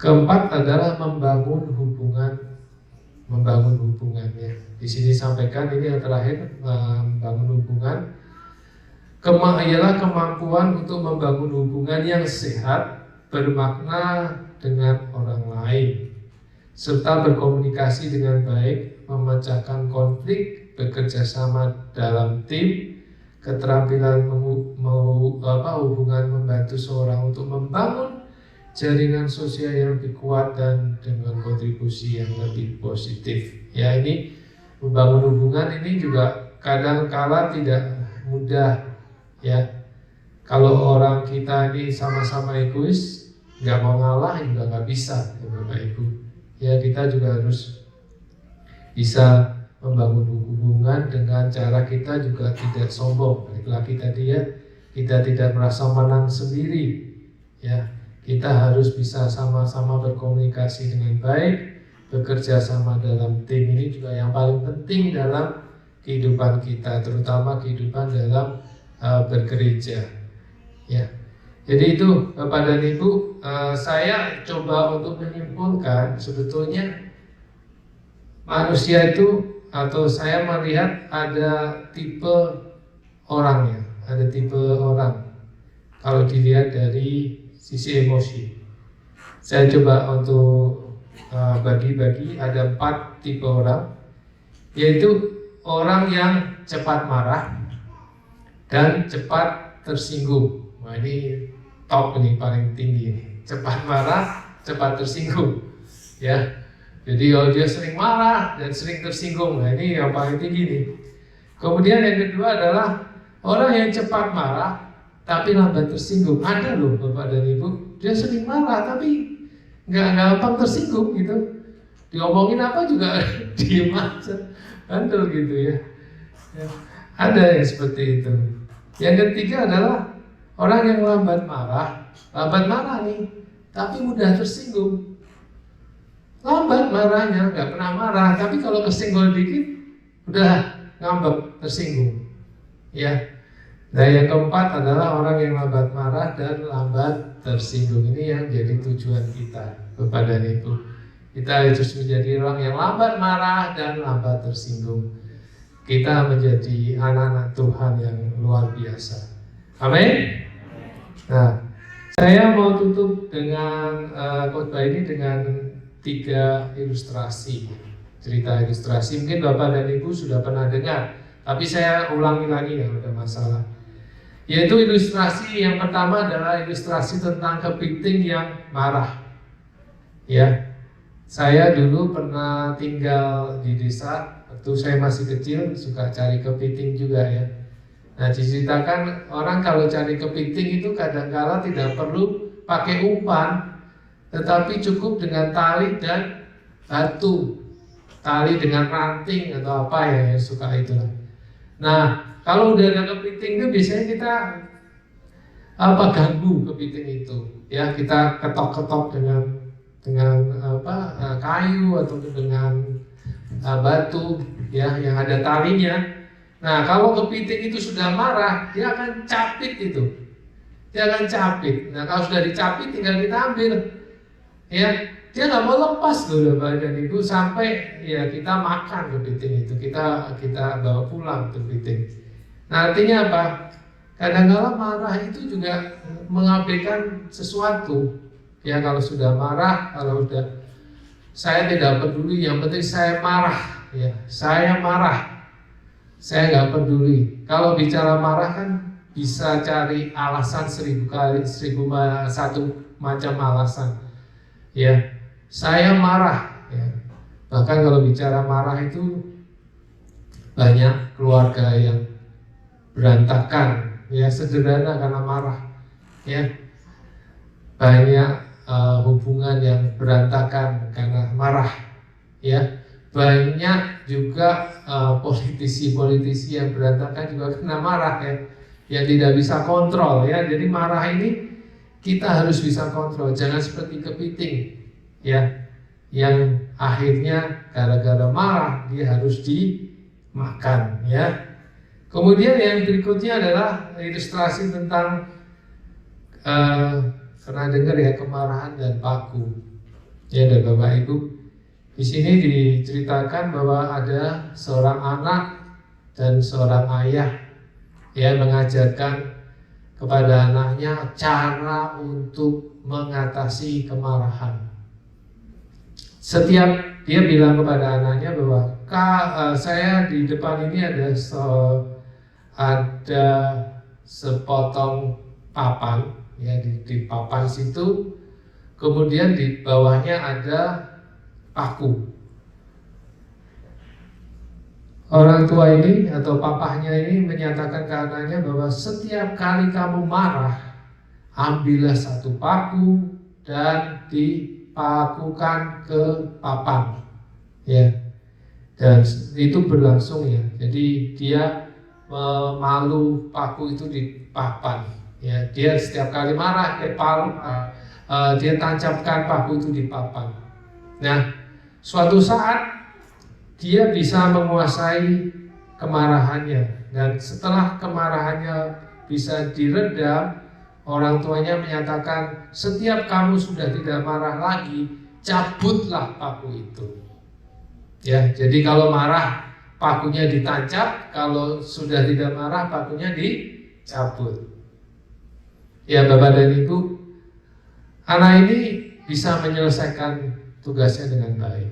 keempat adalah membangun hubungan ya. Di sini sampaikan ini yang terakhir, membangun hubungan. Ialah kemampuan untuk membangun hubungan yang sehat, bermakna dengan orang lain, serta berkomunikasi dengan baik, memecahkan konflik, bekerja sama dalam tim, keterampilan hubungan membantu seorang untuk membangun jaringan sosial yang lebih kuat dan dengan kontribusi yang lebih positif. Ya ini membangun hubungan ini juga kadang-kala tidak mudah ya. Kalau orang kita ini sama-sama egois, nggak mau ngalah juga nggak bisa ya Bapak Ibu. Ya kita juga harus bisa membangun hubungan dengan cara kita juga tidak sombong. Balik lagi tadi ya, kita tidak merasa menang sendiri. Ya, kita harus bisa sama-sama berkomunikasi dengan baik, bekerja sama dalam tim. Ini juga yang paling penting dalam kehidupan kita, terutama kehidupan dalam bergereja. Ya, jadi itu Bapak dan Ibu, saya coba untuk menyimpulkan sebetulnya manusia itu, atau saya melihat ada tipe orangnya, ada tipe orang. Kalau dilihat dari sisi emosi, saya coba untuk bagi-bagi, ada 4 tipe orang, yaitu orang yang cepat marah dan cepat tersinggung. Wah, ini top nih, paling tinggi nih. Cepat marah, cepat tersinggung. Ya, jadi kalau dia sering marah dan sering tersinggung, nah ini yang paling tinggi nih. Kemudian yang kedua adalah orang yang cepat marah tapi lambat tersinggung. Ada loh Bapak dan Ibu, dia sering marah tapi nggak gampang tersinggung gitu. Diomongin apa juga diem aja, bandel gitu ya. Ada yang seperti itu. Yang ketiga adalah orang yang lambat marah nih, tapi mudah tersinggung. Lambat marahnya, nggak pernah marah, tapi kalau kesenggol dikit udah ngambek, tersinggung. Ya. Nah, yang keempat adalah orang yang lambat marah dan lambat tersinggung. Ini yang jadi tujuan kita, Bapak dan Ibu. Kita harus menjadi orang yang lambat marah dan lambat tersinggung. Kita menjadi anak-anak Tuhan yang luar biasa. Amin. Nah, saya mau tutup dengan khotbah ini dengan 3 ilustrasi, cerita ilustrasi. Mungkin Bapak dan Ibu sudah pernah dengar, tapi saya ulangi lagi, nggak ada masalah. Yaitu ilustrasi yang pertama adalah ilustrasi tentang kepiting yang marah. Ya, saya dulu pernah tinggal di desa waktu saya masih kecil, suka cari kepiting juga ya. Nah, diceritakan orang kalau cari kepiting itu kadang-kala tidak perlu pakai umpan, tetapi cukup dengan tali dan batu, tali dengan ranting atau apa ya yang suka itulah. Nah, kalau udah ada kepiting itu biasanya kita ganggu kepiting itu, ya kita ketok-ketok dengan kayu atau dengan batu ya yang ada talinya. Nah, kalau kepiting itu sudah marah, dia akan capit itu. Dia akan capit. Nah, kalau sudah dicapit tinggal kita ambil. Ya, dia nggak mau lepas loh Bapak dan Ibu sampai ya kita makan kepiting itu. Kita bawa pulang kepiting. Nah, artinya apa? Kadang-kadang marah itu juga mengabaikan sesuatu. Ya, kalau sudah marah, kalau sudah saya tidak peduli, yang penting saya marah. Ya, saya marah. Saya nggak peduli. Kalau bicara marah kan bisa cari alasan 1000 kali, 1001 macam alasan. Ya, saya marah. Ya. Bahkan kalau bicara marah itu banyak keluarga yang berantakan. Ya, sederhana karena marah. Ya, banyak hubungan yang berantakan karena marah. Ya. Banyak juga politisi-politisi yang berantakan juga kena marah ya, yang tidak bisa kontrol ya. Jadi marah ini kita harus bisa kontrol, jangan seperti kepiting ya, yang akhirnya gara-gara marah dia harus dimakan ya. Kemudian yang berikutnya adalah ilustrasi tentang pernah dengar ya, kemarahan dan paku ya, dari Bapak Ibu. Di sini diceritakan bahwa ada seorang anak dan seorang ayah yang mengajarkan kepada anaknya cara untuk mengatasi kemarahan. Setiap dia bilang kepada anaknya bahwa saya di depan ini ada sepotong papan ya, di papan situ, kemudian di bawahnya ada paku. Orang tua ini atau papahnya ini menyatakan ke anaknya bahwa setiap kali kamu marah, ambillah satu paku dan dipakukan ke papan, ya. Dan itu berlangsung ya. Jadi dia memalu paku itu di papan, Ya, dia setiap kali marah dia tancapkan paku itu di papan. Nah, suatu saat dia bisa menguasai kemarahannya, dan setelah kemarahannya bisa diredam, orang tuanya menyatakan, setiap kamu sudah tidak marah lagi, cabutlah paku itu. Ya, jadi kalau marah pakunya ditancap, kalau sudah tidak marah pakunya dicabut. Ya, Bapak dan Ibu, anak ini bisa menyelesaikan tugasnya dengan baik.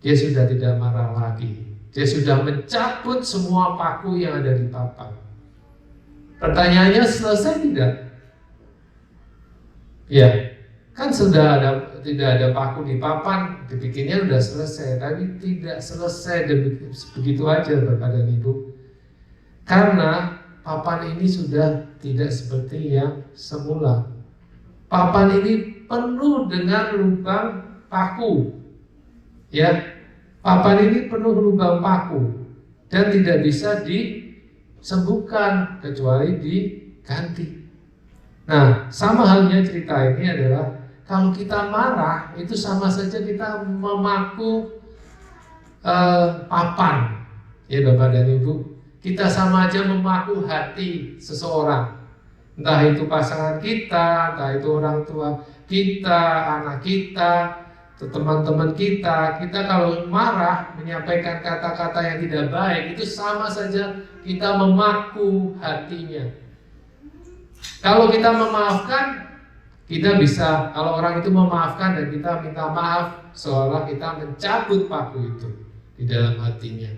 Dia sudah tidak marah lagi. Dia sudah mencabut semua paku yang ada di papan. Pertanyaannya, selesai tidak? Ya, kan sudah tidak ada paku di papan, dipikirnya sudah selesai, tapi tidak selesai begitu aja Bapak dan Ibu. Karena papan ini sudah tidak seperti yang semula. Papan ini penuh dengan lubang paku. Ya, papan ini penuh lubang paku dan tidak bisa disembuhkan kecuali diganti. Nah, sama halnya cerita ini adalah kalau kita marah itu sama saja kita memaku papan. Ya Bapak dan Ibu, kita sama aja memaku hati seseorang. Entah itu pasangan kita, entah itu orang tua kita, anak kita, teman-teman kita kalau marah menyampaikan kata-kata yang tidak baik, itu sama saja kita memaku hatinya. Kalau kita memaafkan, kita bisa, kalau orang itu memaafkan dan kita minta maaf, seolah kita mencabut paku itu di dalam hatinya.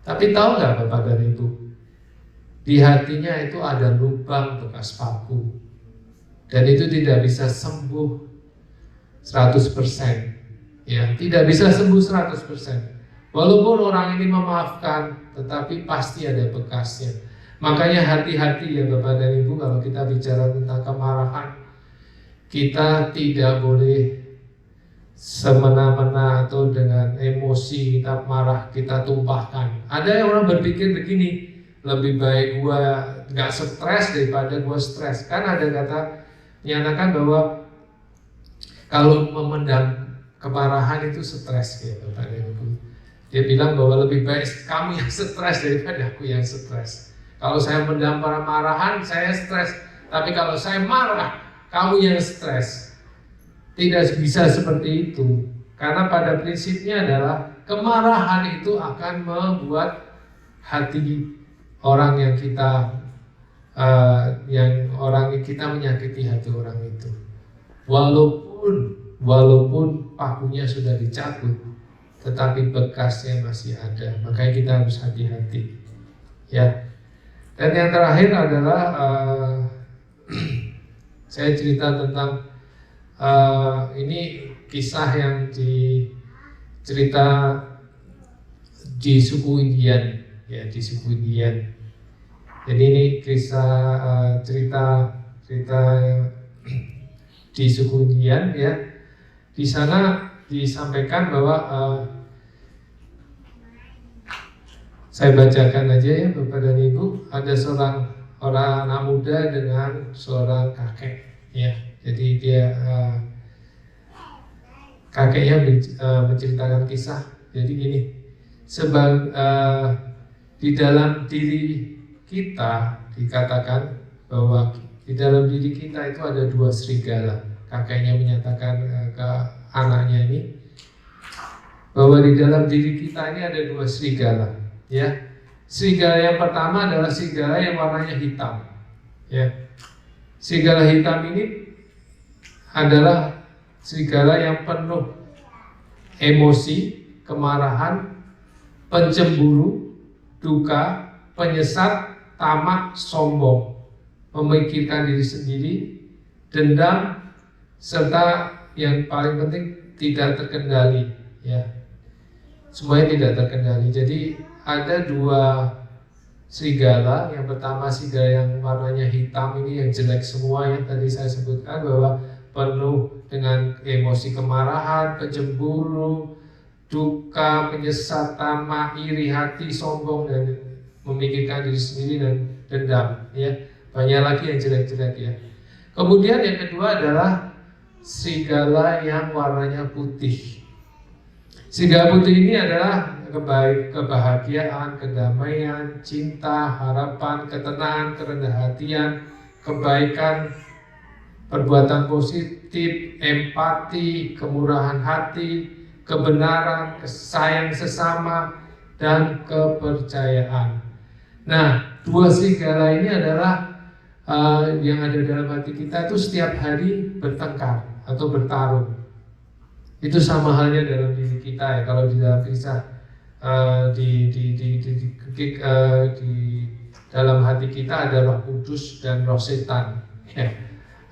Tapi tahu nggak Bapak dan Ibu, di hatinya itu ada lubang bekas paku, dan itu tidak bisa sembuh 100%. Ya, tidak bisa sembuh 100%. Walaupun orang ini memaafkan, tetapi pasti ada bekasnya. Makanya hati-hati ya Bapak dan Ibu, kalau kita bicara tentang kemarahan, kita tidak boleh semena-mena atau dengan emosi kita marah kita tumpahkan. Ada yang orang berpikir begini, lebih baik gua nggak stres daripada gua stres. Kan ada kata menyatakan bahwa kalau memendam kemarahan itu stres, ya Bapak dan Ibu. Dia bilang bahwa lebih baik kamu yang stres daripada aku yang stres. Kalau saya mendam kemarahan, saya stres. Tapi kalau saya marah, kamu yang stres. Tidak bisa seperti itu. Karena pada prinsipnya adalah kemarahan itu akan membuat hati orang yang kita menyakiti hati orang itu. Walaupun pakunya sudah dicabut, tetapi bekasnya masih ada. Makanya kita harus hati-hati. Ya. Dan yang terakhir adalah saya cerita tentang ini kisah yang cerita di suku Indian, ya di suku Indian. Jadi ini kisah cerita di suku Indian, ya. Di sana disampaikan bahwa saya bacakan aja ya Bapak dan Ibu. Ada orang anak muda dengan seorang kakek, ya. Jadi dia kakeknya menceritakan kisah. Jadi gini, di dalam diri kita dikatakan bahwa di dalam diri kita itu ada dua serigala. Kakeknya menyatakan ke anaknya ini bahwa di dalam diri kita ini ada dua serigala. Ya, serigala yang pertama adalah serigala yang warnanya hitam. Ya, serigala hitam ini adalah serigala yang penuh emosi, kemarahan, pencemburu, duka, penyesat, tamak, sombong, memikirkan diri sendiri, dendam, serta yang paling penting tidak terkendali. Ya, semuanya tidak terkendali. Jadi ada dua serigala. Yang pertama serigala yang warnanya hitam ini yang jelek semua, yang tadi saya sebutkan bahwa penuh dengan emosi kemarahan, pencemburu, duka, penyesat, tamak, iri hati, sombong, dan memikirkan diri sendiri dan dendam. Ya, banyak lagi yang jelek-jelek ya. Kemudian yang kedua adalah serigala yang warnanya putih. Serigala putih ini adalah kebahagiaan, kedamaian, cinta, harapan, ketenangan, kerendahan hatian, kebaikan, perbuatan positif, empati, kemurahan hati, kebenaran, sayang sesama, dan kepercayaan. Nah, dua serigala ini adalah yang ada dalam hati kita itu setiap hari bertengkar atau bertarung. Itu sama halnya dalam diri kita ya. Kalau di dalam kisah di dalam hati kita ada Roh Kudus dan Roh Setan. Ya.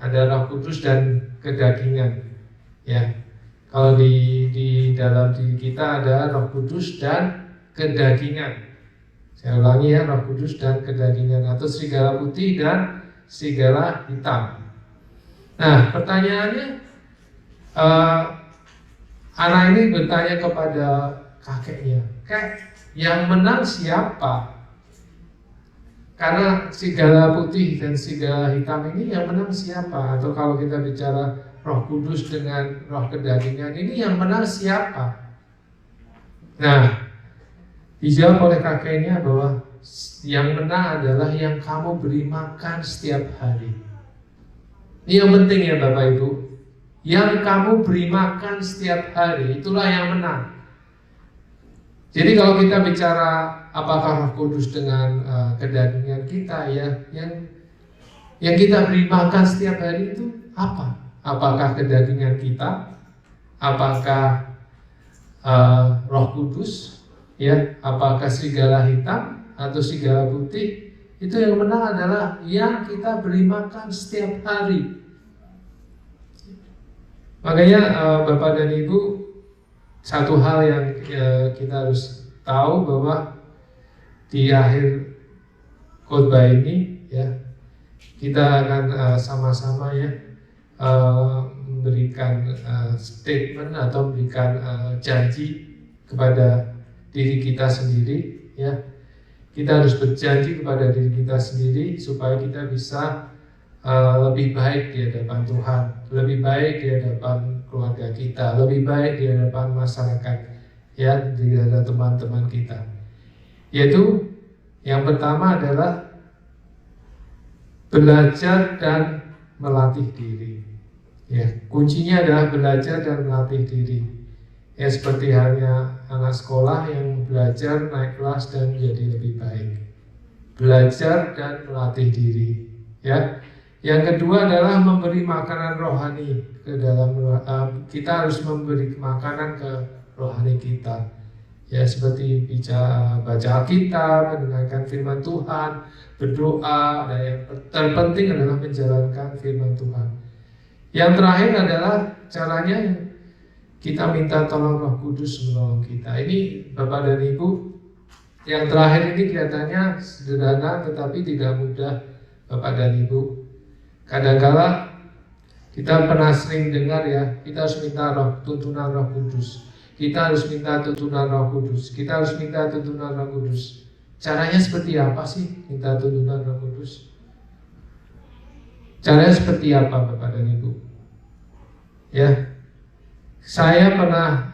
Ada Roh Kudus dan kedagingan. Ya. Kalau di dalam diri kita ada Roh Kudus dan kedagingan. Saya ulangi ya, Roh Kudus dan kedagingan, atau serigala putih dan serigala hitam. Nah, pertanyaannya, anak ini bertanya kepada kakeknya, "Kek, yang menang siapa?" Karena serigala putih dan serigala hitam ini yang menang siapa? Atau kalau kita bicara Roh Kudus dengan roh kedagingan, ini yang menang siapa? Nah, dijawab oleh kakeknya bahwa yang menang adalah yang kamu beri makan setiap hari. Ini yang penting ya Bapak Ibu. Yang kamu beri makan setiap hari, itulah yang menang. Jadi kalau kita bicara apakah Roh Kudus dengan kedagingan kita ya, yang kita beri makan setiap hari itu apa? Apakah kedagingan kita? Apakah Roh Kudus? Ya, apakah serigala hitam atau serigala putih? Itu yang menang adalah yang kita beri makan setiap hari. Makanya Bapak dan Ibu, satu hal yang kita harus tahu bahwa di akhir khotbah ini ya, kita akan sama-sama ya memberikan statement atau memberikan janji kepada diri kita sendiri ya. Kita harus berjanji kepada diri kita sendiri supaya kita bisa lebih baik di hadapan Tuhan, lebih baik di hadapan keluarga kita, lebih baik di hadapan masyarakat ya, di hadapan teman-teman kita. Yaitu yang pertama adalah belajar dan melatih diri. Ya, kuncinya adalah belajar dan melatih diri. Ya, seperti halnya anak sekolah yang belajar naik kelas dan menjadi lebih baik. Belajar dan melatih diri. Ya. Yang kedua adalah memberi makanan rohani ke dalam kita harus memberi makanan ke rohani kita. Ya, seperti baca Alkitab, mendengarkan firman Tuhan, berdoa, dan yang terpenting adalah menjalankan firman Tuhan. Yang terakhir adalah caranya kita minta tolong Roh Kudus menolong kita. Ini Bapak dan Ibu, yang terakhir ini kelihatannya sederhana tetapi tidak mudah Bapak dan Ibu. Kadang-kala kita pernah sering dengar ya, kita harus minta tuntunan Roh Kudus. Kita harus minta tuntunan Roh Kudus. Kita harus minta tuntunan Roh Kudus. Caranya seperti apa sih minta tuntunan Roh Kudus? Caranya seperti apa Bapak dan Ibu? Ya, saya pernah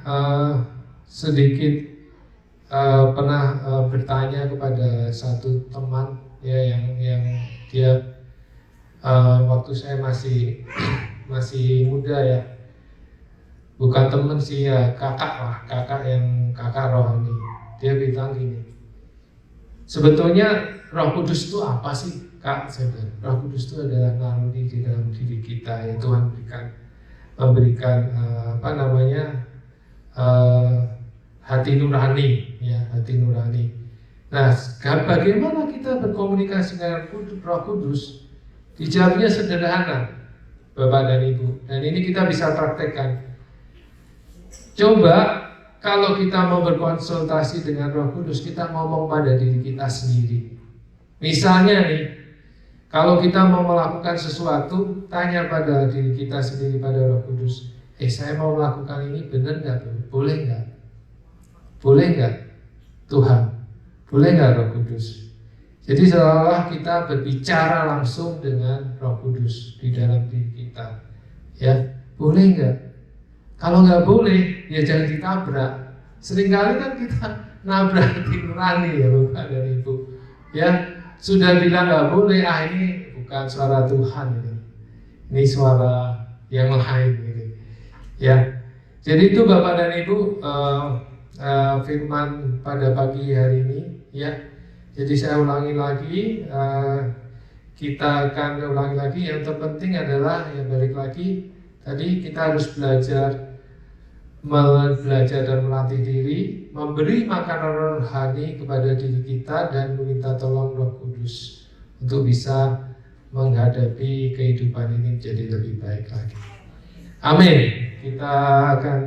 sedikit bertanya kepada satu teman ya yang dia waktu saya masih muda ya, bukan teman sih ya, kakak rohani. Dia bilang gini, sebetulnya Roh Kudus itu apa sih Kak? Saya bilang, Roh Kudus itu adalah naluri di dalam diri kita ya, Tuhan memberikan hati nurani ya, hati nurani. Nah, bagaimana kita berkomunikasi dengan Roh Kudus? Dijawabnya sederhana Bapak dan Ibu, dan ini kita bisa praktekkan. Coba kalau kita mau berkonsultasi dengan Roh Kudus, kita ngomong pada diri kita sendiri. Misalnya nih, kalau kita mau melakukan sesuatu, tanya pada diri kita sendiri, pada Roh Kudus, saya mau melakukan ini, benar nggak? Boleh nggak? Boleh nggak Tuhan? Boleh nggak Roh Kudus? Jadi seolah kita berbicara langsung dengan Roh Kudus di dalam diri kita. Ya, boleh nggak? Kalau nggak boleh, ya jangan ditabrak. Seringkali kan kita nabrak nurani ya Bapak dan Ibu. Ya, sudah bilang nggak boleh, ini bukan suara Tuhan ini suara yang lain ini. Ya, jadi itu Bapak dan Ibu firman pada pagi hari ini. Ya. Jadi saya ulangi lagi, kita akan ulangi lagi. Yang terpenting adalah yang balik lagi tadi kita harus belajar dan melatih diri, memberi makanan rohani kepada diri kita dan meminta tolong Roh Kudus untuk bisa menghadapi kehidupan ini menjadi lebih baik lagi. Amin. Kita akan